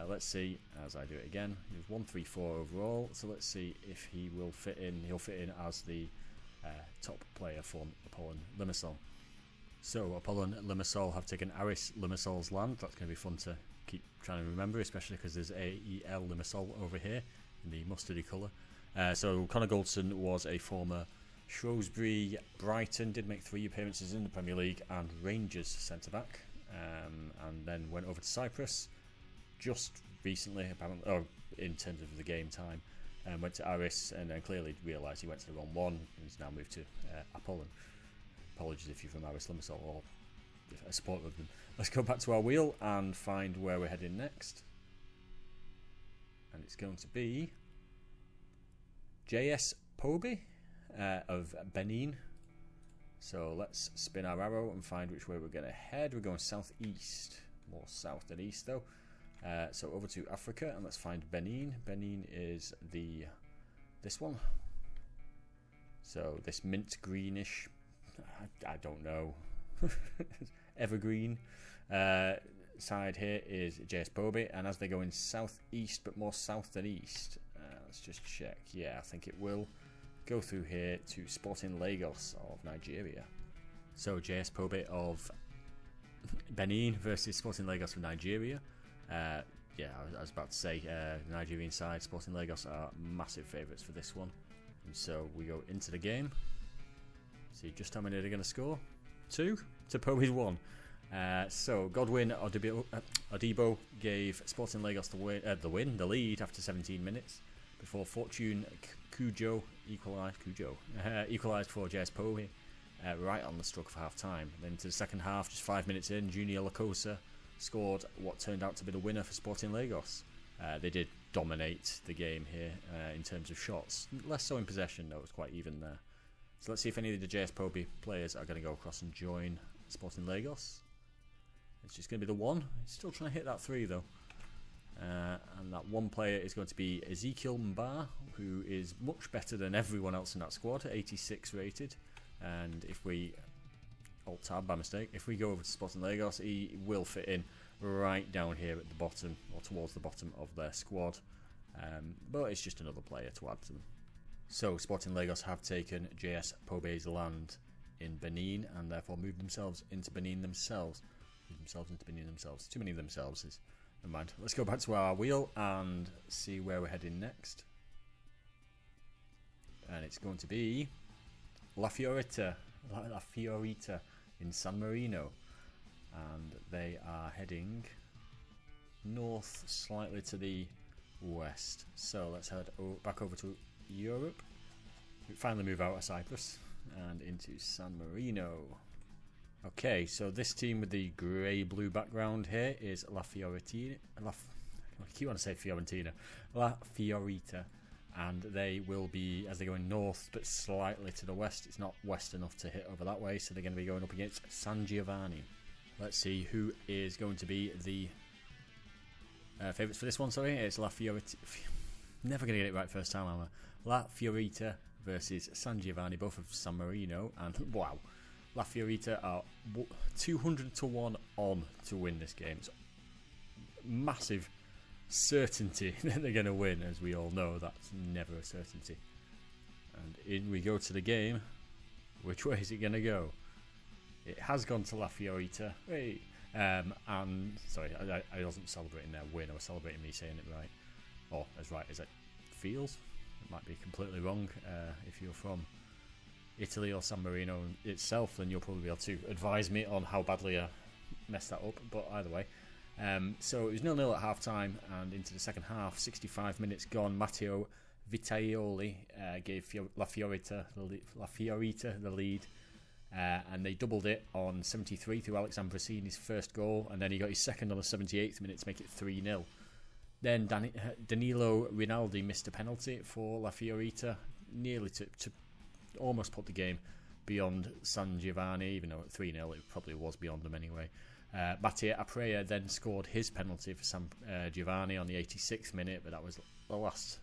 Let's see, as I do it again. He was 134 overall, so let's see if he will fit in. He'll fit in as the top player from Apollon Limassol. So Apollon Limassol have taken Aris Limassol's land. That's going to be fun to keep trying to remember, especially because there's AEL Limassol over here in the mustardy colour. So Connor Goldson was a former Shrewsbury, Brighton, did make 3 appearances in the Premier League, and Rangers centre-back, and then went over to Cyprus just recently, apparently, in terms of the game time, and went to Aris, and then clearly realised he went to the wrong one, and he's now moved to Apollon. Apologies if you're from Aris Limassol or a supporter of them. Let's go back to our wheel and find where we're heading next. And it's going to be JS Poby of Benin. So let's spin our arrow and find which way we're going to head. We're going southeast, more south than east though. So over to Africa and let's find Benin. Benin is this one. So this mint greenish, I don't know, evergreen side here is JS Poby, and as they're going southeast but more south than east, let's just check. Yeah, I think it will go through here to Sporting Lagos of Nigeria. So JS Poby of Benin versus Sporting Lagos of Nigeria. Yeah, I was about to say, Nigerian side, Sporting Lagos are massive favourites for this one. And so we go into the game. See just how many they're going to score. 2 to Poby's 1. So Godwin Odibo gave Sporting Lagos the lead after 17 minutes before Fortune Cujo equalised for JS Poby right on the stroke of half time. Then to the second half, just 5 minutes in, Junior Lacosa scored what turned out to be the winner for Sporting Lagos. They did dominate the game here in terms of shots, less so in possession though. It was quite even there. So let's see if any of the JS Poby players are going to go across and join Sporting Lagos. It's just going to be the one. He's still trying to hit that 3 though. And that one player is going to be Ezekiel Mbar, who is much better than everyone else in that squad, 86 rated. And if we Alt-tab by mistake, if we go over to Sporting Lagos, he will fit in right down here at the bottom, or towards the bottom of their squad. But it's just another player to add to them. So Sporting Lagos have taken JS Pobe's land in Benin, and therefore moved themselves into Benin themselves. Too many of themselves is. Never mind. Let's go back to our wheel and see where we're heading next. And it's going to be La Fiorita in San Marino. And they are heading north slightly to the west. So let's head back over to Europe. We finally move out of Cyprus and into San Marino. Okay, so this team with the grey-blue background here is La Fiorita. I keep wanting to say Fiorentina. La Fiorita. And they will be, as they're going north, but slightly to the west. It's not west enough to hit over that way, so they're going to be going up against San Giovanni. Let's see who is going to be the favourites for this one, sorry. It's La Fiorita. Never going to get it right first time, am I? La Fiorita versus San Giovanni, both of San Marino. And wow, La Fiorita are 200 to 1 on to win this game. It's massive certainty that they're going to win. As we all know, that's never a certainty. And in we go to the game. Which way is it going to go? It has gone to La Fiorita. Hey. And sorry, I wasn't celebrating their win. I was celebrating me saying it right, or as right as it feels. It might be completely wrong. If you're from Italy or San Marino itself, then you'll probably be able to advise me on how badly I messed that up. But either way, so it was 0-0 at half time, and into the second half, 65 minutes gone. Matteo Vitaioli gave La Fiorita the lead. And they doubled it on 73 through Alexandre Brasini's first goal, and then he got his second on the 78th minute to make it 3-0. Then Danilo Rinaldi missed a penalty for La Fiorita, nearly to almost put the game beyond San Giovanni, even though at 3-0 it probably was beyond them anyway. Mattia Aprea then scored his penalty for San Giovanni on the 86th minute, but that was the last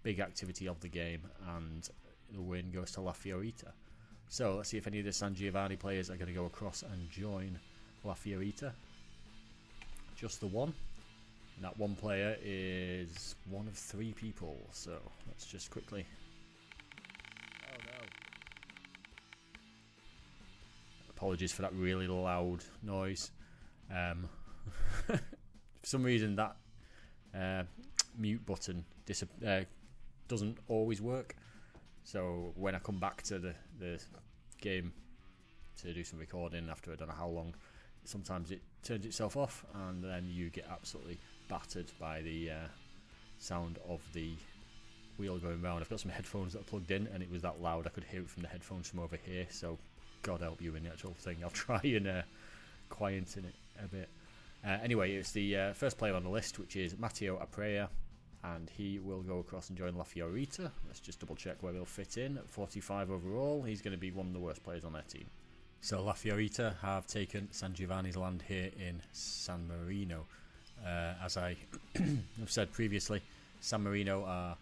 big activity of the game, and the win goes to La Fiorita. So let's see if any of the San Giovanni players are going to go across and join La Fiorita. Just the one. And that one player is one of 3 people. So let's just quickly... Oh no. Apologies for that really loud noise. For some reason that mute button doesn't always work. So when I come back to the game to do some recording after I don't know how long, sometimes it turns itself off, and then you get absolutely battered by the sound of the wheel going round. I've got some headphones that are plugged in, and it was that loud I could hear it from the headphones from over here, so God help you in the actual thing. I'll try and quieten it a bit. Anyway, it's the first player on the list, which is Matteo Aprea, and he will go across and join La Fiorita. Let's just double check where he'll fit in. At 45 overall, he's going to be one of the worst players on their team. So La Fiorita have taken San Giovanni's land here in San Marino. As I have said previously, San Marino are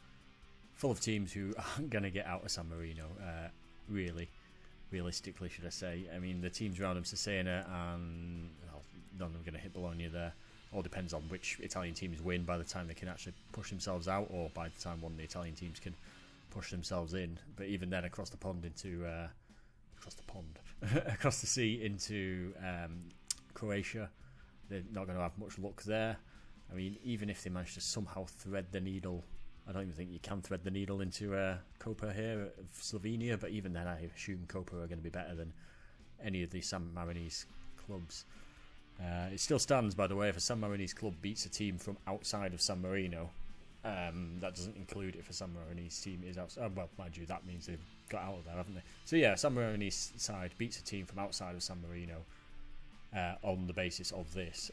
full of teams who aren't going to get out of San Marino, realistically should I say. I mean, the teams around them, Cesena and none of them are going to hit Bologna there. All depends on which Italian teams win by the time they can actually push themselves out, or by the time one of the Italian teams can push themselves in. But even then, across the sea into Croatia, they're not going to have much luck there. I mean, even if they manage to somehow thread the needle, I don't even think you can thread the needle into Koper here of Slovenia, but even then I assume Koper are going to be better than any of the San Marinese clubs. It still stands, by the way, if a San Marinese club beats a team from outside of San Marino. That doesn't include if a San Marinese team is outside. Well, mind you, that means they've got out of there, haven't they? So yeah, San Marinese side beats a team from outside of San Marino on the basis of this,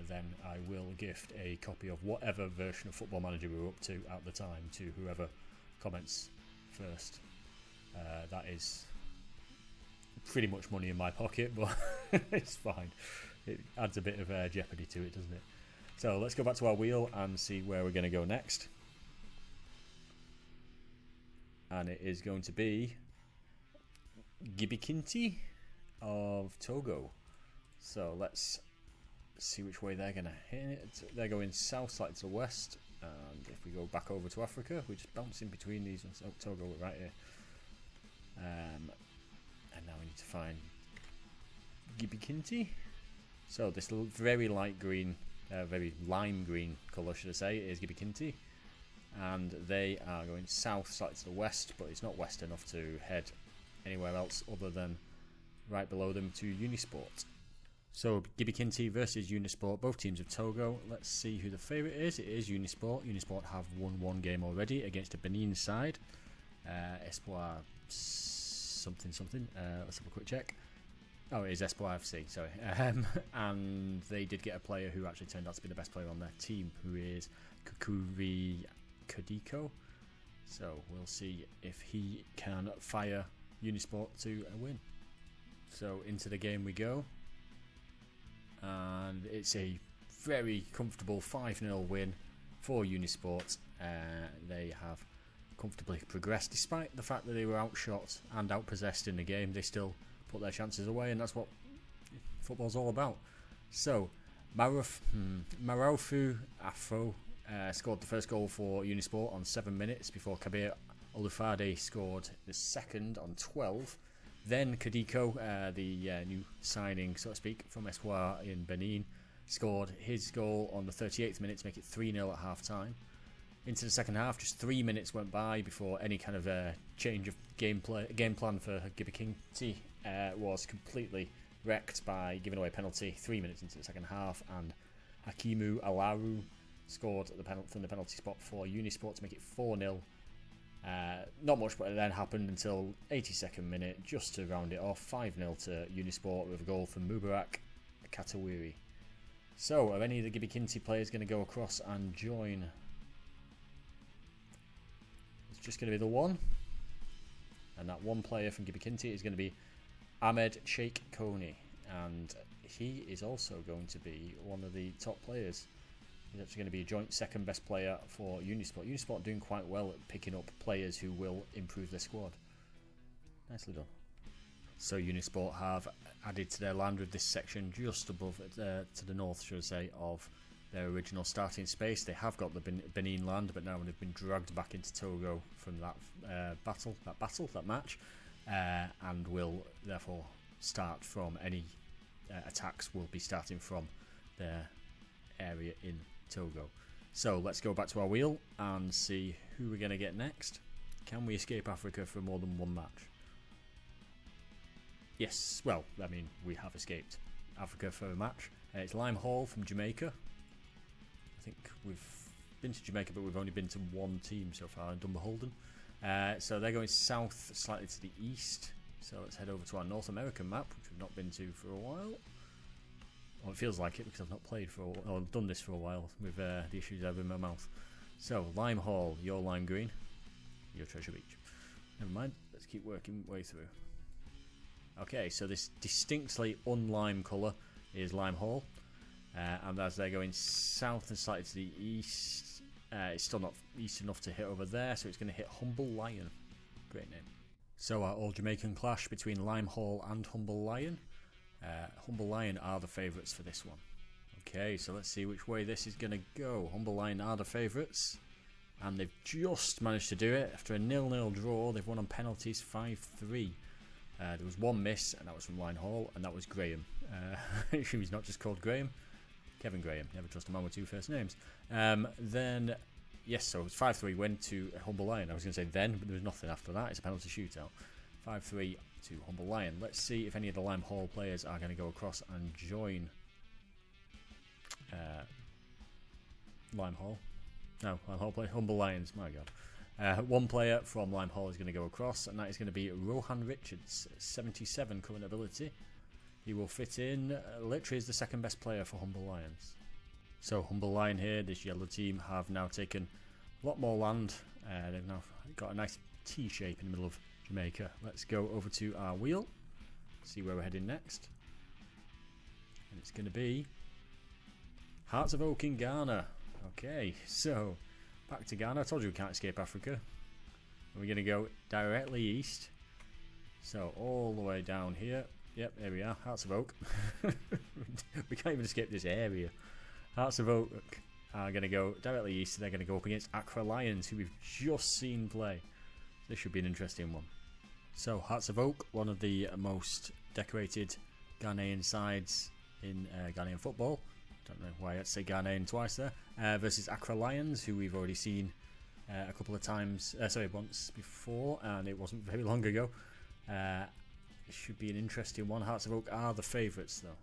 then I will gift a copy of whatever version of Football Manager we were up to at the time to whoever comments first. That is pretty much money in my pocket, but it's fine. it adds a bit of jeopardy to it, doesn't it? So let's go back to our wheel and see where we're going to go next. And it is going to be Gibikinti of Togo. So let's see which way they're going to hit it. They're going south, slightly to the west. And if we go back over to Africa, we just bounce in between these ones. Oh, Togo right here. And now we need to find Gibikinti. So this very light green, very lime green colour, should I say, is Gibikinti. And they are going south, slightly to the west, but it's not west enough to head anywhere else other than right below them to Unisport. So Gibikinti versus Unisport, both teams of Togo. Let's see who the favourite is. It is Unisport. Unisport have won one game already against a Benin side. Espoir something. Let's have a quick check. Oh, it is Espoir FC, sorry. And they did get a player who actually turned out to be the best player on their team, who is Kukuri Kodiko. So we'll see if he can fire Unisport to a win. So into the game we go. And it's a very comfortable 5-0 win for Unisport. They have comfortably progressed despite the fact that they were outshot and outpossessed in the game. They still put their chances away, and that's what football's all about. So Maraufu Afro scored the first goal for Unisport on 7 minutes before Kabir Olufade scored the second on 12. Then Kodiko, the new signing, so to speak, from Espoir in Benin, scored his goal on the 38th minute to make it 3-0 at half-time. Into the second half, just 3 minutes went by before any kind of change of game plan for Gibikinti was completely wrecked by giving away a penalty 3 minutes into the second half, and Hakimu Alaru scored from the penalty spot for Unisport to make it 4-0. Not much but it then happened until 82nd minute, just to round it off, 5-0 to Unisport with a goal from Mubarak Katawiri. So, are any of the Gibikinti players going to go across and join? It's just going to be the one. And that one player from Gibikinti is going to be Ahmed Sheikh Koni. And he is also going to be one of the top players. He's actually going to be a joint second best player for Unisport. Unisport doing quite well at picking up players who will improve their squad. Nicely done. So Unisport have added to their land with this section just above, to the north, should I say, of their original starting space. They have got the Benin land, but now they've been dragged back into Togo from that match, and will therefore start from any attacks will be starting from their area in Togo. So let's go back to our wheel and see who we're going to get next. Can we escape Africa for more than one match? Yes, well, I mean, we have escaped Africa for a match. It's Lime Hall from Jamaica. I think we've been to Jamaica, but we've only been to one team so far, in Dumbarholden. So they're going south, slightly to the east. So let's head over to our North American map, which we've not been to for a while. Well, it feels like it because I've not played for a while, or done this for a while with the issues over in my mouth. So, Lime Hall, your lime green, your Treasure Beach. Never mind, let's keep working way through. Okay, so this distinctly unlime colour is Lime Hall. And as they're going south and slightly to the east, it's still not east enough to hit over there, so it's going to hit Humble Lion. Great name. So our all-Jamaican clash between Lime Hall and Humble Lion. Humble Lion are the favourites for this one. Okay, so let's see which way this is going to go. Humble Lion are the favourites, and they've just managed to do it. After a 0-0 draw, they've won on penalties 5-3. There was one miss, and that was from Lime Hall, and that was Graham. He's not just called Graham. Kevin Graham. Never trust a man with two first names. Then, yes, so it was 5-3 win to Humble Lion. I was going to say then, but there was nothing after that. It's a penalty shootout. 5-3 to Humble Lion. Let's see if any of the Lime Hall players are going to go across and join Lime Hall. No, Lime Hall play. Humble Lions, my god. One player from Lime Hall is going to go across, and that is going to be Rohan Richards, 77 current ability. He will fit in, literally is the second best player for Humble Lions. So Humble Lion here, this yellow team, have now taken a lot more land. They've now got a nice T shape in the middle of Jamaica. Let's go over to our wheel, see where we're heading next. And it's going to be Hearts of Oak in Ghana. Okay, so back to Ghana. I told you we can't escape Africa. We're going to go directly east. So all the way down here. Yep, there we are. Hearts of Oak. We can't even escape this area. Hearts of Oak are going to go directly east. They're going to go up against Accra Lions, who we've just seen play. This should be an interesting one. So Hearts of Oak, one of the most decorated Ghanaian sides in Ghanaian football. Don't know why I had to say Ghanaian twice there. Versus Accra Lions, who we've already seen a couple of times. Once before, and it wasn't very long ago. It should be an interesting one. Hearts of Oak are the favourites, though.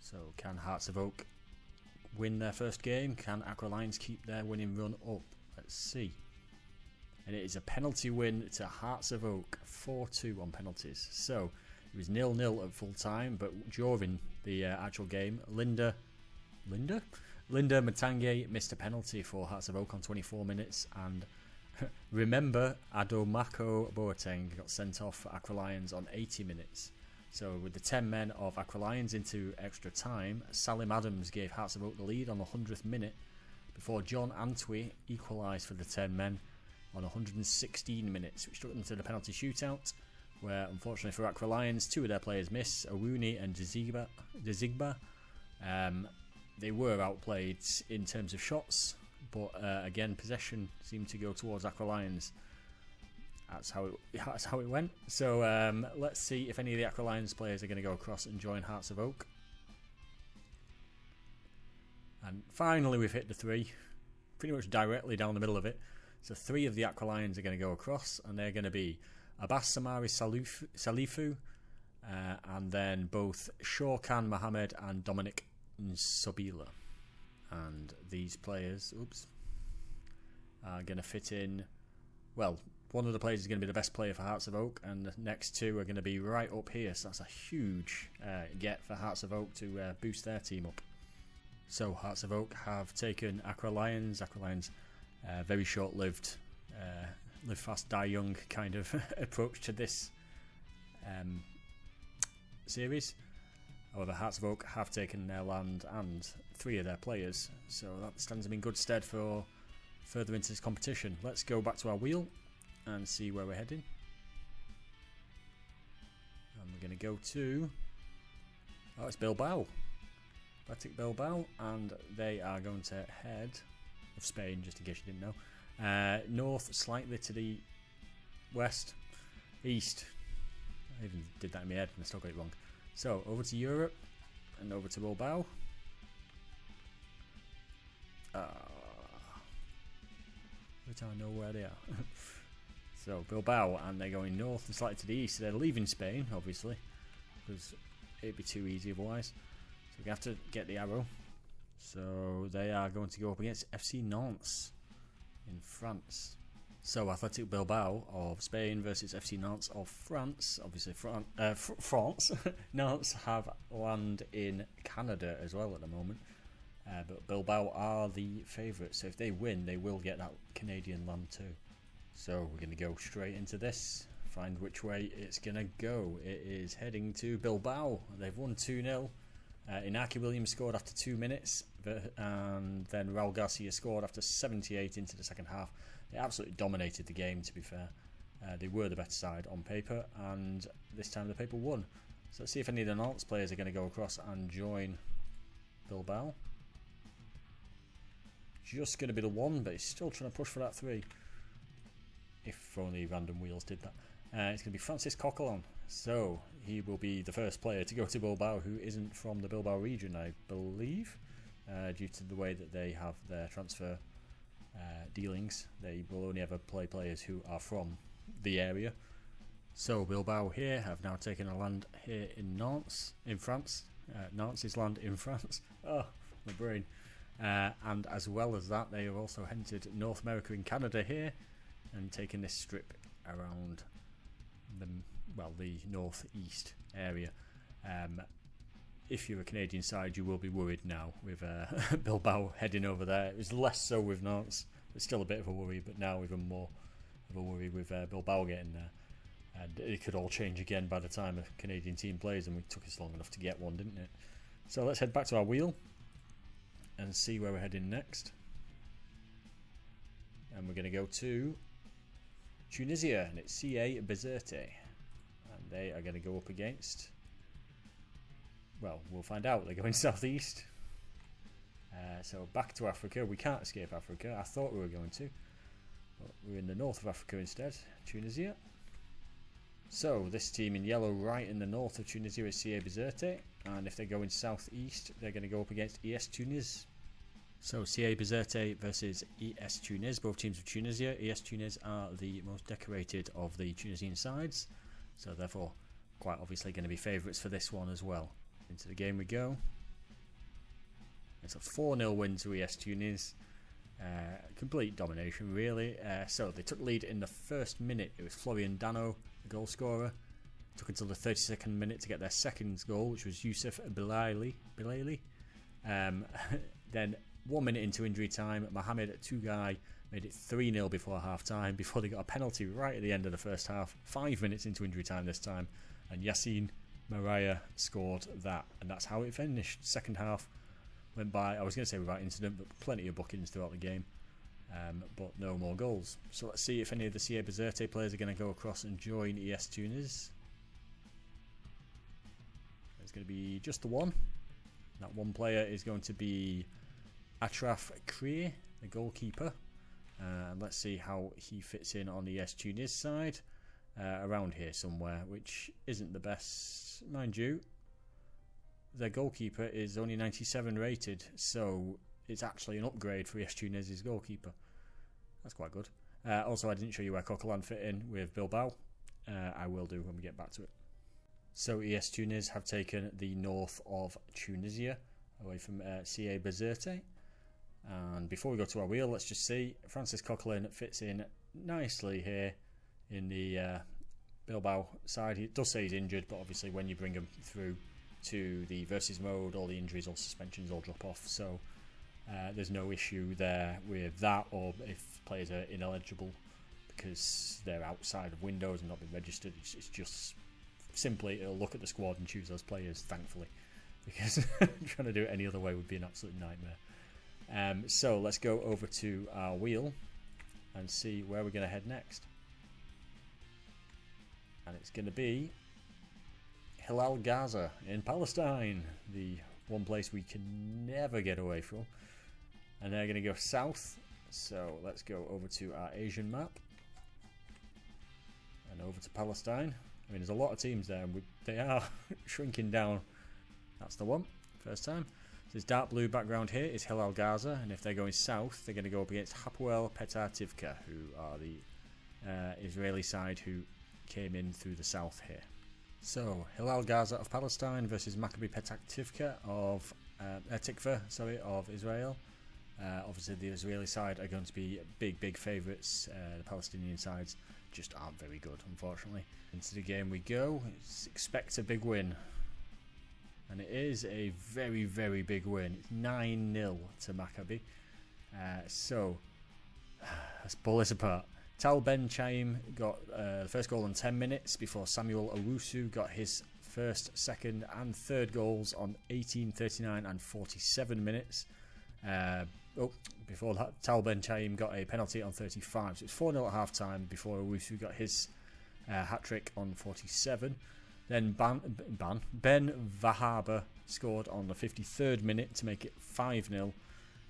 So can Hearts of Oak win their first game? Can Accra Lions keep their winning run up? Let's see. And it is a penalty win to Hearts of Oak, 4-2 on penalties. So it was 0-0 at full time, but during the actual game, Linda Matange missed a penalty for Hearts of Oak on 24 minutes, and remember, Adomako Boateng got sent off for Accra Lions on 80 minutes. So with the 10 men of Accra Lions into extra time, Salim Adams gave Hearts of Oak the lead on the 100th minute before John Antwi equalised for the 10 men on 116 minutes, which took them to the penalty shootout, where unfortunately for Accra Lions, two of their players missed, Awuni and Dzigba. They were outplayed in terms of shots, but again, possession seemed to go towards Accra Lions. That's how it went. So let's see if any of the Accra Lions players are going to go across and join Hearts of Oak. And finally we've hit the three, pretty much directly down the middle of it. So three of the Accra Lions are going to go across, and they're going to be Abbas Samari Salifu, and then both Shorkan Mohammed and Dominic Nsobila. And these players are going to fit in. Well, one of the players is going to be the best player for Hearts of Oak, and the next two are going to be right up here. So that's a huge get for Hearts of Oak to boost their team up. So Hearts of Oak have taken Accra Lions. Accra Lions, very short-lived, live fast, die young kind of approach to this series. However, Hearts of Oak have taken their land and three of their players, so that stands them in good stead for further into this competition. Let's go back to our wheel and see where we're heading. And we're going to go to... Oh, it's Bilbao. Athletic Bilbao, and they are going to head... of Spain, just in case you didn't know. North, slightly to the west. East. I even did that in my head and I still got it wrong. So, over to Europe and over to Bilbao. Every time I know where they are. So, Bilbao, and they're going north and slightly to the east. So they're leaving Spain, obviously, because it'd be too easy otherwise. So we have to get the arrow. So they are going to go up against FC Nantes in France. So Athletic Bilbao of Spain versus FC Nantes of France. Obviously France. Nantes have land in Canada as well at the moment. But Bilbao are the favourites. So if they win, they will get that Canadian land too. So we're going to go straight into this. Find which way it's going to go. It is heading to Bilbao. They've won 2-0. Inaki Williams scored after 2 minutes, and then Raul Garcia scored after 78 into the second half. They absolutely dominated the game, to be fair. They were the better side on paper, and this time the paper won. So let's see if any of the Nantes players are going to go across and join Bilbao. Just going to be the one, but he's still trying to push for that 3. If only random wheels did that. It's going to be Francis Coquelin. So he will be the first player to go to Bilbao who isn't from the Bilbao region, I believe, due to the way that they have their transfer dealings. They will only ever play players who are from the area. So Bilbao here have now taken a land here in Nantes, in France. Nantes is land in France. Oh, my brain. And as well as that, they have also entered North America and Canada here and taken this strip around the northeast area. If you're a Canadian side, you will be worried now with Bilbao heading over there. It was less so with Nantes. It's still a bit of a worry, but now even more of a worry with Bilbao getting there. And it could all change again by the time a Canadian team plays, and it took us long enough to get one, didn't it? So let's head back to our wheel and see where we're heading next. And we're going to go to Tunisia, and it's CA Bizerte. And they are going to go up against, well, we'll find out. They're going southeast. So back to Africa. We can't escape Africa. I thought we were going to, but we're in the north of Africa instead, Tunisia. So this team in yellow right in the north of Tunisia is CA Bizerte, and if they're going southeast, they're going to go up against ES Tunis. So CA Bizerte versus ES Tunis, both teams of Tunisia. ES Tunis are the most decorated of the Tunisian sides, so therefore quite obviously going to be favourites for this one as well. Into the game we go. It's a 4-0 win to ES Tunis. Complete domination really. So they took lead in the first minute. It was Florian Dano, the goal scorer. It took until the 32nd minute to get their second goal, which was Youssef Bilaili. Then 1 minute into injury time, Mohamed Tougai made it 3-0 before half time, before they got a penalty right at the end of the first half. 5 minutes into injury time this time, and Yassine Maraya scored that, and that's how it finished. Second half went by, I was going to say without incident, but plenty of bookings throughout the game, but no more goals. So let's see if any of the CA Bizerte players are going to go across and join ES Tunis. There's going to be just the one. That one player is going to be Achraf Kriye, the goalkeeper. Let's see how he fits in on the ES Tunis side. Around here somewhere, which isn't the best, mind you. Their goalkeeper is only 97 rated, so it's actually an upgrade for ES Tunis' goalkeeper. That's quite good. Also, I didn't show you where Coquelin fit in with Bilbao. I will do when we get back to it. So ES Tunis have taken the north of Tunisia away from CA Bizerte. And before we go to our wheel, let's just see. Francis Coquelin fits in nicely here in the Bilbao side. He does say he's injured, but obviously when you bring him through to the versus mode, all the injuries, all suspensions all drop off, so there's no issue there with that, or if players are ineligible because they're outside of Windows and not been registered. It's just simply it'll look at the squad and choose those players, thankfully, because trying to do it any other way would be an absolute nightmare. So let's go over to our wheel and see where we're going to head next. And it's going to be Hilal Gaza in Palestine, the one place we can never get away from. And they're going to go south, so let's go over to our Asian map and over to Palestine. I mean, there's a lot of teams there, and they are shrinking down. That's the one, first time. So this dark blue background here is Hilal Gaza, and if they're going south, they're going to go up against Hapoel Petah Tikva, who are the Israeli side who came in through the south here. So Hilal Gaza of Palestine versus Maccabi Petah Tikva of of Israel. Obviously the Israeli side are going to be big favourites. The Palestinian sides just aren't very good, unfortunately. Into the game we go. Expect a big win, and it is a very big win. It's 9-0 to Maccabi. So let's pull this apart. Tal Ben Chaim got the first goal in 10 minutes before Samuel Owusu got his first, second and third goals on 18, 39 and 47 minutes. Before that, Tal Ben Chaim got a penalty on 35. So it's 4-0 at half time before Owusu got his hat-trick on 47. Then Ben Vahaba scored on the 53rd minute to make it 5-0.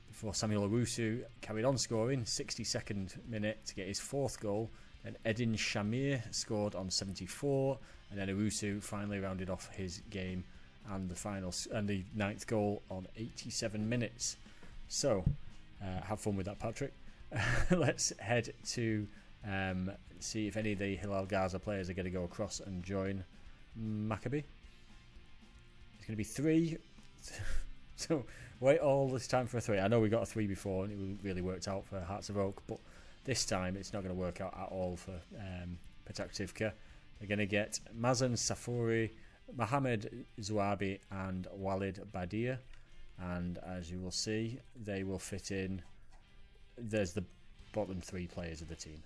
Before Samuel Owusu carried on scoring, 62nd minute to get his fourth goal. Then Edin Shamir scored on 74, and then Owusu finally rounded off his game and the ninth goal on 87 minutes. So, have fun with that, Patrick. Let's head to see if any of the Hilal Gaza players are going to go across and join Maccabi. It's going to be 3. So wait all this time for a 3. I know we got a 3 before and it really worked out for Hearts of Oak, but this time it's not going to work out at all for Petah Tikva. They're going to get Mazen Safuri, Mohamed Zouabi and Walid Badia, and as you will see they will fit in. There's the bottom 3 players of the team.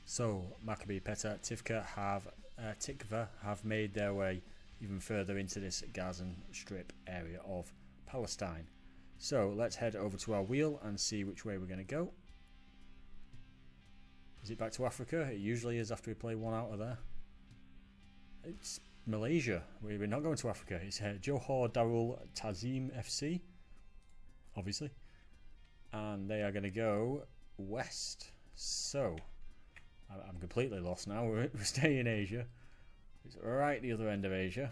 So Maccabi Petah Tikva have made their way even further into this Gaza Strip area of Palestine. So let's head over to our wheel and see which way we're going to go. Is it back to Africa? It usually is after we play one out of there. It's Malaysia. We're not going to Africa. It's Johor Darul Tazim FC, obviously. And they are going to go west. So, I'm completely lost now. We're staying in Asia. It's right the other end of Asia.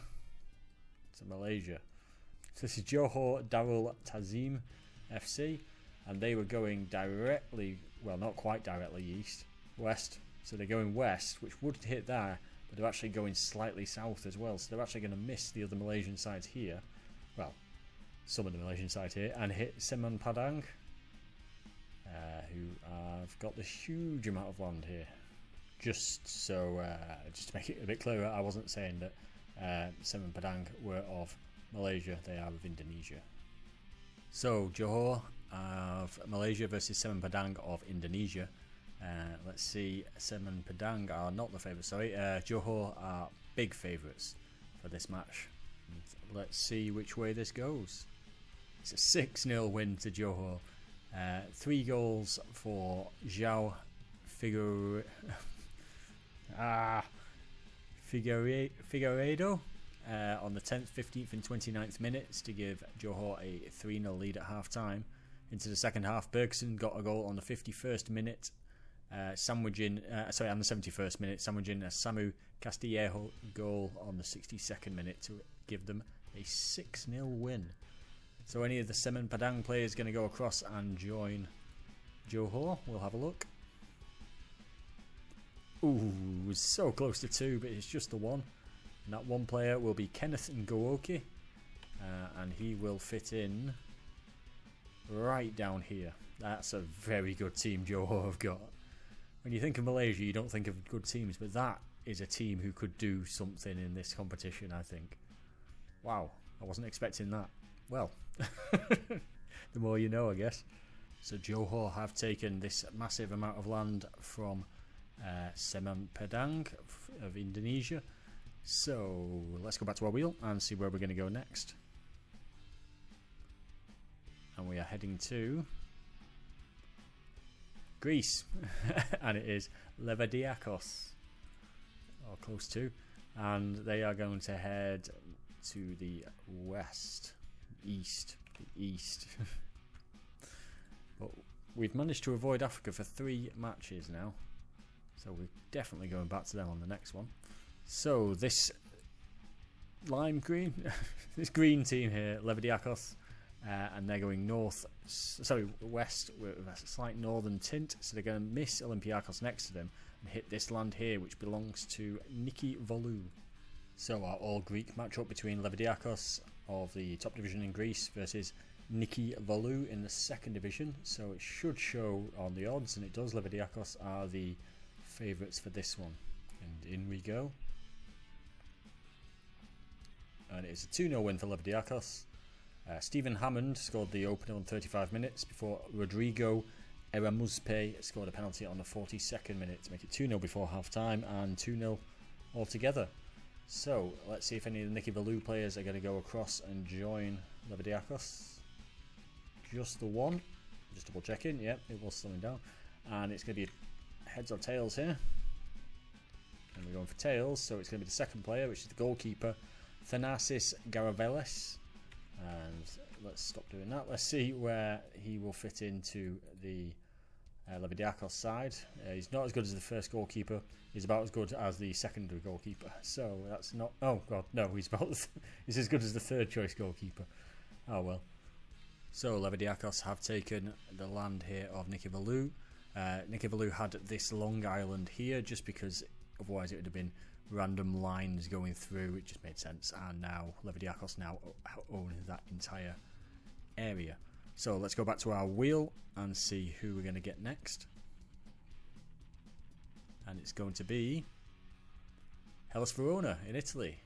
It's Malaysia. So this is Johor Darul Tazim FC. And they were going directly, well, not quite directly east, west. So they're going west, which would hit there, but they're actually going slightly south as well. So they're actually going to miss the other Malaysian sides here. Well, some of the Malaysian sides here, and hit Semen Padang, who have got this huge amount of land here. Just to make it a bit clearer, I wasn't saying that Semen Padang were of Malaysia, they are of Indonesia. So Johor of Malaysia versus Semen Padang of Indonesia. Let's see, Semen Padang are not the favourites, Johor are big favourites for this match. And let's see which way this goes. It's a 6-0 win to Johor. 3 goals for João Figueiredo on the 10th, 15th and 29th minutes to give Johor a 3-0 lead at half time. Into the second half, Bergson got a goal on the 51st minute, on the 71st minute, sandwiching a Samu Castillejo goal on the 62nd minute to give them a 6-0 win. So any of the Semen Padang players going to go across and join Johor? We'll have a look. Ooh, it was so close to 2, but it's just the 1. And that one player will be Kenneth Ngooki, and he will fit in right down here. That's a very good team Johor have got. When you think of Malaysia, you don't think of good teams, but that is a team who could do something in this competition, I think. Wow, I wasn't expecting that. Well, the more you know, I guess. So Johor have taken this massive amount of land from Semen Padang of Indonesia. So let's go back to our wheel and see where we're going to go next. And we are heading to Greece. And it is Levadiakos, or close to. And they are going to head to the west. East. But we've managed to avoid Africa for 3 matches now, so we're definitely going back to them on the next one. So this lime green this green team here, Levadiakos, and they're going west with a slight northern tint, so they're going to miss Olympiakos next to them and hit this land here, which belongs to Niki Volou. So our all-Greek matchup between Levadiakos of the top division in Greece versus Niki Volou in the second division. So it should show on the odds, and it does. Levadiakos are the favourites for this one. And in we go. And it's a 2-0 win for Levadiakos. Stephen Hammond scored the opener on 35 minutes before Rodrigo Eramuzpe scored a penalty on the 42nd minute to make it 2-0 before half-time and 2-0 altogether. So, let's see if any of the Niki Volou players are going to go across and join Levadiakos. Just the one. Just double checking. Yep, it was slowing down. And it's going to be heads or tails here. And we're going for tails, so it's going to be the second player, which is the goalkeeper, Thanasis Garavelis. And let's stop doing that. Let's see where he will fit into the Levadiakos side. He's not as good as the first goalkeeper. He's about as good as the secondary goalkeeper. So that's not. Oh god, no. He's he's as good as the third choice goalkeeper. Oh well. So Levadiakos have taken the land here of Niki Volou. Niki Volou had this long island here just because otherwise it would have been random lines going through. It just made sense. And now Levadiakos now own that entire area. So let's go back to our wheel and see who we're going to get next. And it's going to be Hellas Verona in Italy.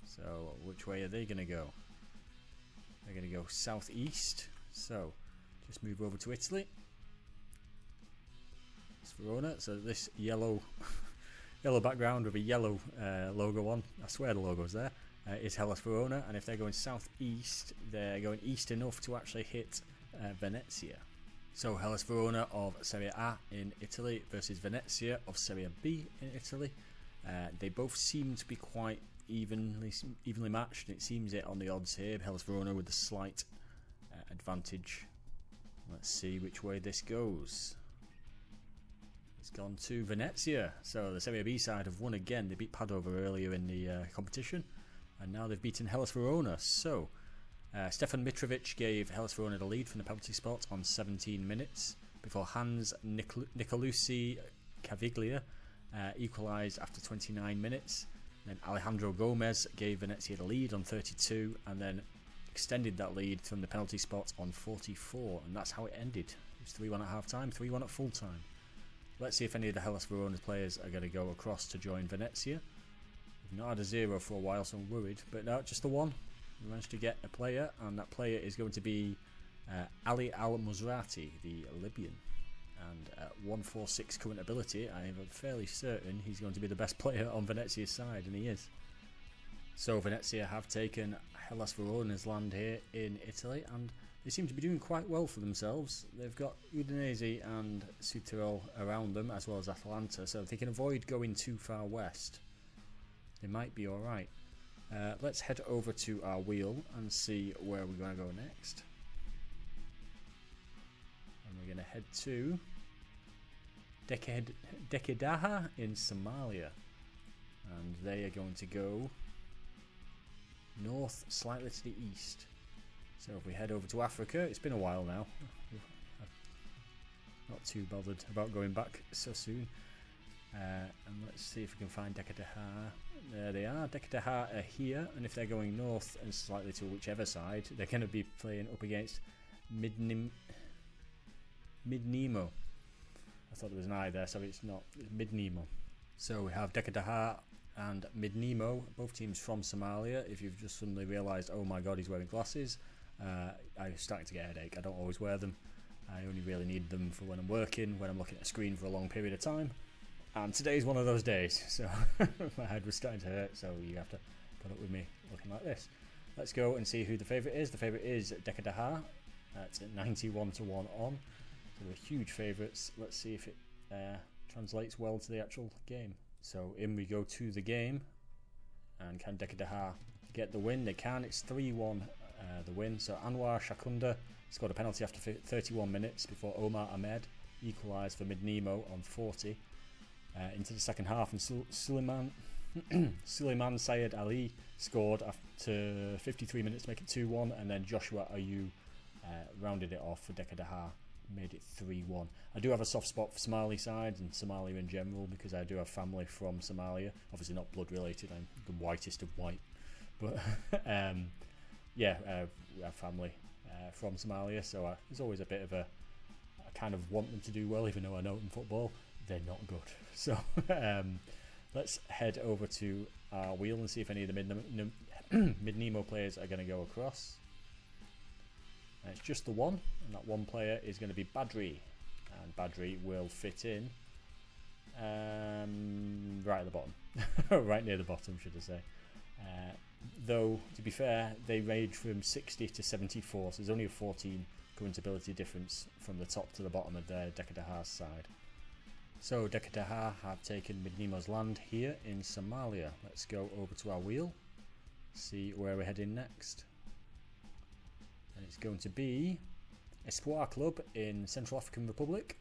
So which way are they going to go? They're going to go southeast. So just move over to Italy. It's Verona. So this yellow background with a yellow logo on. I swear the logo's there. is Hellas Verona, and if they're going southeast, they're going east enough to actually hit Venezia. So Hellas Verona of Serie A in Italy versus Venezia of Serie B in Italy. They both seem to be quite evenly matched. It seems it on the odds here. Hellas Verona with the slight advantage. Let's see which way this goes. It's gone to Venezia. So the Serie B side have won again. They beat Padova earlier in the competition, and now they've beaten Hellas Verona. So Stefan Mitrovic gave Hellas Verona the lead from the penalty spot on 17 minutes before Hans Nicolussi Caviglia equalised after 29 minutes. Then Alejandro Gomez gave Venezia the lead on 32 and then extended that lead from the penalty spot on 44, and that's how it ended. It was 3-1 at half time, 3-1 at full time. Let's see if any of the Hellas Verona players are going to go across to join Venezia. We've not had a 0 for a while, so I'm worried, but no, just the 1. We managed to get a player, and that player is going to be Ali Al-Musrati, the Libyan. And at 146 current ability, I am fairly certain he's going to be the best player on Venezia's side, and he is. So Venezia have taken Hellas Verona's land here in Italy, and they seem to be doing quite well for themselves. They've got Udinese and Südtirol around them, as well as Atalanta, so if they can avoid going too far west, they might be alright. Let's head over to our wheel and see where we're going to go next. And we're going to head to Dekedaha in Somalia, and they are going to go north slightly to the east. So if we head over to Africa, it's been a while now, not too bothered about going back so soon, and let's see if we can find Dekedaha. There they are. Dekedaha are here, and if they're going north and slightly to whichever side, they're going to be playing up against Midnimo. I thought there was an I there, so it's not. It's Midnimo. So we have Dekedaha and Midnimo, both teams from Somalia. If you've just suddenly realised, oh my god, he's wearing glasses, I'm starting to get a headache. I don't always wear them. I only really need them for when I'm working, when I'm looking at a screen for a long period of time. And today's one of those days, so my head was starting to hurt, so you have to put up with me looking like this. Let's go and see who the favourite is. The favourite is Dekedaha. It's at 91 to 1 on. So they're huge favourites. Let's see if it translates well to the actual game. So in we go to the game. And can Dekedaha get the win? They can. It's 3-1 the win. So Anwar Shakunda scored a penalty after 31 minutes before Omar Ahmed equalised for Midnimo on 40. Into the second half, and Suleiman Syed Ali scored after 53 minutes to make it 2-1, and then Joshua Ayew rounded it off for Dekedaha, made it 3-1. I do have a soft spot for Somali sides and Somalia in general because I do have family from Somalia. Obviously not blood related, I'm the whitest of white, but we have family from Somalia, so there's always a bit of I kind of want them to do well, even though I know in football they're not good. So let's head over to our wheel and see if any of the Midnimo players are going to go across. And it's just the one, and that one player is going to be Badri, and Badri will fit in right at the bottom, right near the bottom, should I say. Though, to be fair, they range from 60 to 74, so there's only a 14 current ability difference from the top to the bottom of their Dekedaha's side. So Dekedaha have taken Midnimo's land here in Somalia. Let's go over to our wheel, see where we're heading next. And it's going to be Espoir Club in Central African Republic.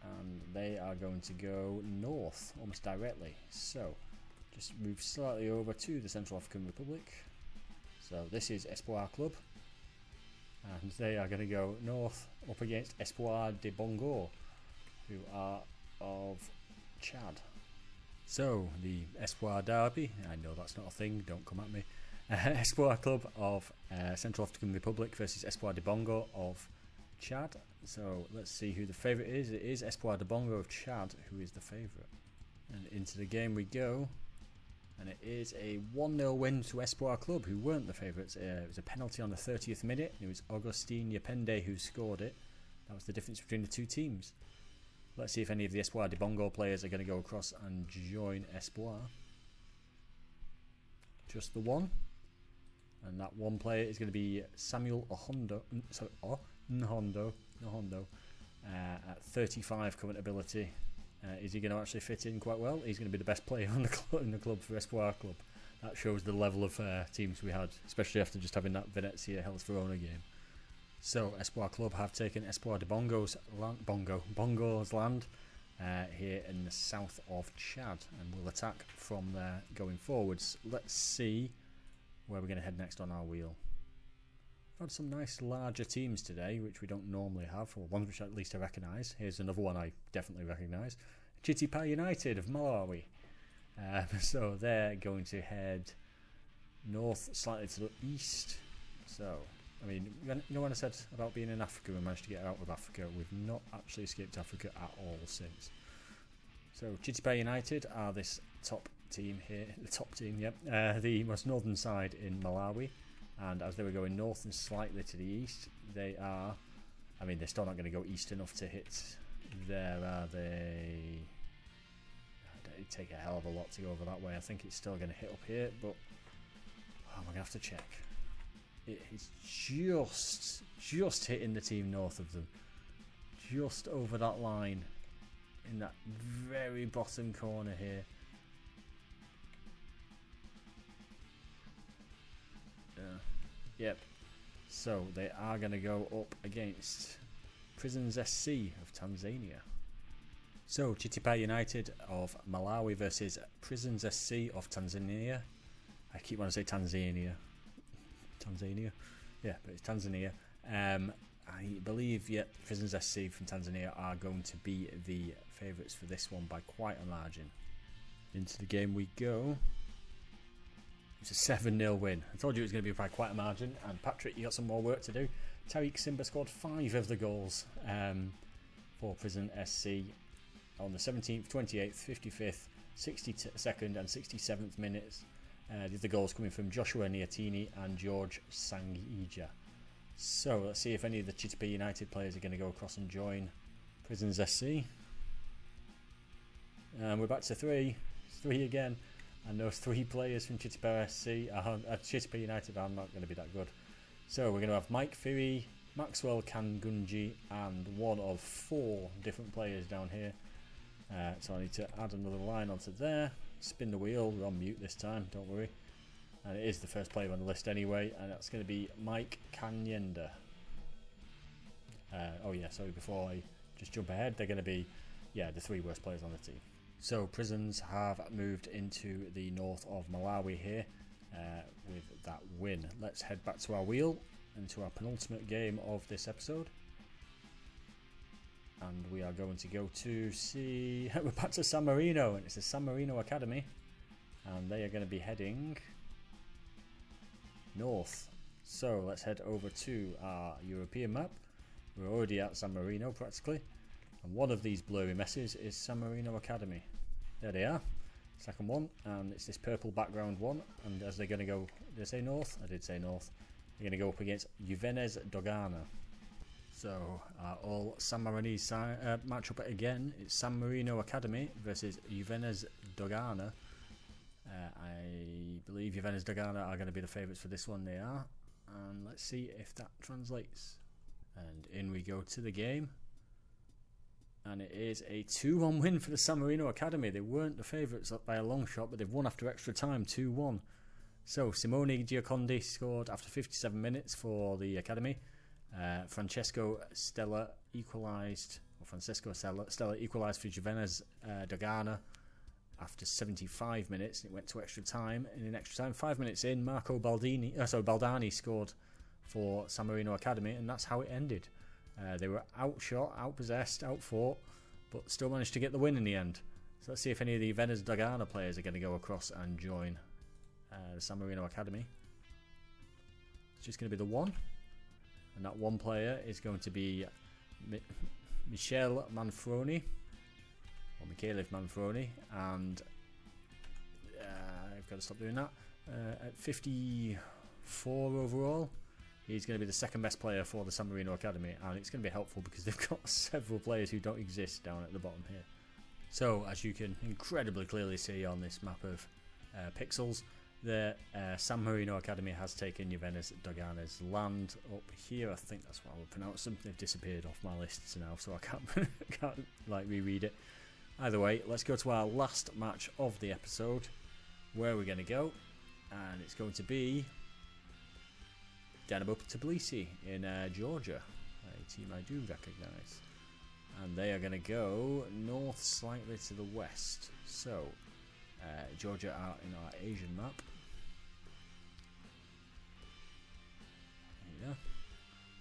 And they are going to go north, almost directly. So, just move slightly over to the Central African Republic. So this is Espoir Club. And they are going to go north up against Espoir de Bongo, who are of Chad. So, the Espoir Derby, I know that's not a thing, don't come at me. Espoir Club of Central African Republic versus Espoir de Bongo of Chad. So, let's see who the favourite is. It is Espoir de Bongo of Chad who is the favourite. And into the game we go. And it is a 1-0 win to Espoir Club, who weren't the favourites. It was a penalty on the 30th minute. It was Augustin Yapende who scored it. That was the difference between the two teams. Let's see if any of the Espoir de Bongo players are going to go across and join Espoir. just the one. And that one player is going to be Samuel Nhondo, at 35 current ability. Is he going to actually fit in quite well? He's going to be the best player on in the club for Espoir Club. That shows the level of teams we had, especially after just having that Venezia Hellas Verona game. So Espoir Club have taken Espoir de Bongo's land here in the south of Chad, and will attack from there going forwards. Let's see where we're going to head next on our wheel. We've had some nice larger teams today, which we don't normally have, or ones which at least I recognise. Here's another one I definitely recognise. Chitipa United of Malawi. So they're going to head north, slightly to the east. So, I mean, you know when I said about being in Africa, we managed to get out of Africa. We've not actually escaped Africa at all since. So Chitipa United are this top team here, the most northern side in Malawi. And as they were going north and slightly to the east, they are, I mean, they're still not going to go east enough to hit there, are they? It'd take a hell of a lot to go over that way. I think it's still going to hit up here, but I'm going to have to check. It is just hitting the team north of them. Just over that line in that very bottom corner here. Yep. So they are going to go up against Prisons SC of Tanzania. So Chitipa United of Malawi versus Prisons SC of Tanzania. I keep wanting to say Tanzania. Yeah, but it's Tanzania. I believe, Prisons SC from Tanzania are going to be the favourites for this one by quite a margin. Into the game we go. It's a 7-0 win. I told you it was going to be by quite a margin. And Patrick, you got some more work to do. Tariq Simba scored 5 of the goals for Prison SC on the 17th, 28th, 55th, 62nd and 67th minutes. The goals coming from Joshua Niatini and George Sangija. So let's see if any of the Chitipa United players are going to go across and join Prisons SC. We're back to 3. 3 again. And those 3 players from Chitipa United are not going to be that good. So we're going to have Mike Firi, Maxwell Kangunji, and one of 4 different players down here. So I need to add another line onto there. Spin the wheel. We're on mute this time, don't worry. And it is the first player on the list anyway, and that's going to be Mike Kanyenda. Before I just jump ahead, they're going to be, the 3 worst players on the team. So Prisons have moved into the north of Malawi here with that win. Let's head back to our wheel and to our penultimate game of this episode. And we are going to go to see... We're back to San Marino, and it's the San Marino Academy. And they are going to be heading north. So let's head over to our European map. We're already at San Marino practically. And one of these blurry messes is San Marino Academy. There they are. Second one. And it's this purple background one. And as they're going to go... Did I say north? I did say north. They're going to go up against Juvenes Dogana. So, all San Marinese match up again. It's San Marino Academy versus Juvenes Dogana. I believe Juvenes Dogana are going to be the favourites for this one. They are. And let's see if that translates. And in we go to the game. And it is a 2-1 win for the San Marino Academy. They weren't the favourites by a long shot, but they've won after extra time, 2-1. So, Simone Giacondi scored after 57 minutes for the Academy. Francesco Stella equalised for Juvenes Dogana after 75 minutes. It went to extra time. And in extra time, 5 minutes in, Baldani scored for San Marino Academy, and that's how it ended. They were outshot, outpossessed, outfought, but still managed to get the win in the end. So let's see if any of the Juvenes Dogana players are going to go across and join the San Marino Academy. It's just going to be the one. And that one player is going to be Michele Manfroni, or Michele Manfroni, and I've got to stop doing that. At 54 overall, he's going to be the second best player for the San Marino Academy, and it's going to be helpful because they've got several players who don't exist down at the bottom here. So, as you can incredibly clearly see on this map of pixels, The San Marino Academy has taken Juvenis Dogana's land up here. I think that's what I would pronounce them. They've disappeared off my lists now, so I can't like reread it. Either way, let's go to our last match of the episode, where we're going to go, and it's going to be Dynamo Tbilisi in Georgia, a team I do recognise. And they are going to go north slightly to the west. So, Georgia are in our Asian map. There you go.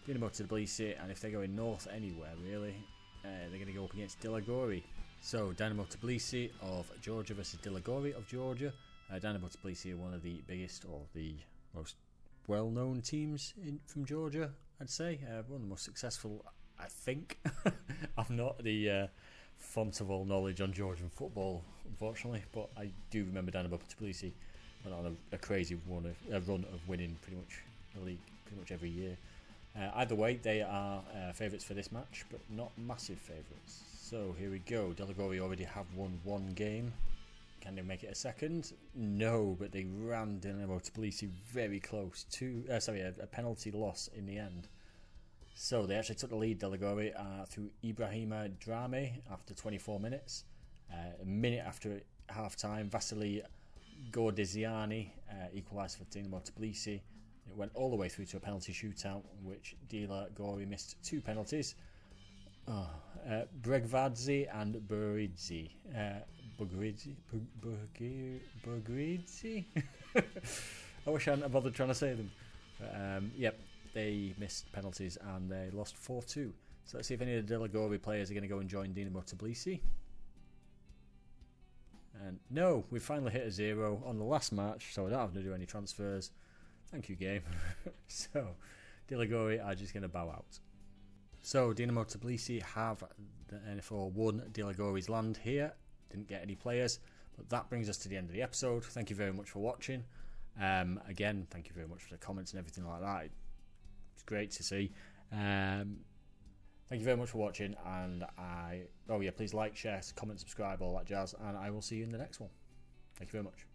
Dynamo Tbilisi, and if they're going north anywhere really, they're going to go up against Dilagori. So, Dynamo Tbilisi of Georgia versus Dilagori of Georgia. Dynamo Tbilisi are one of the biggest or the most well-known teams from Georgia, I'd say. One of the most successful, I think. I'm not the font of all knowledge on Georgian football, unfortunately, but I do remember Dynamo Tbilisi went on a crazy run of winning pretty much the league pretty much every year. Either way, they are favourites for this match, but not massive favourites. So here we go. Dilagori already have won one game. Can they make it a second? No, but they ran Dynamo Tbilisi very close to a penalty loss in the end. So they actually took the lead, Dilagori, through Ibrahima Drame after 24 minutes. A minute after half-time, Vasily Gordiziani equalised for Dynamo Tbilisi. It went all the way through to a penalty shootout, in which Dilagori missed two penalties. Bregvadze and Buridzi. Bugridzi? I wish I hadn't bothered trying to say them. But, yep, they missed penalties and they lost 4-2. So let's see if any of the Dilagori players are going to go and join Dynamo Tbilisi. And no, we finally hit a 0 on the last match, so I don't have to do any transfers. Thank you, game. So, Dilagori are just going to bow out. So, Dynamo Tbilisi have therefore won Dilagori's land here. Didn't get any players, but that brings us to the end of the episode. Thank you very much for watching. Again, thank you very much for the comments and everything like that. It's great to see. Thank you very much for watching, and please like, share, comment, subscribe, all that jazz, and I will see you in the next one. Thank you very much.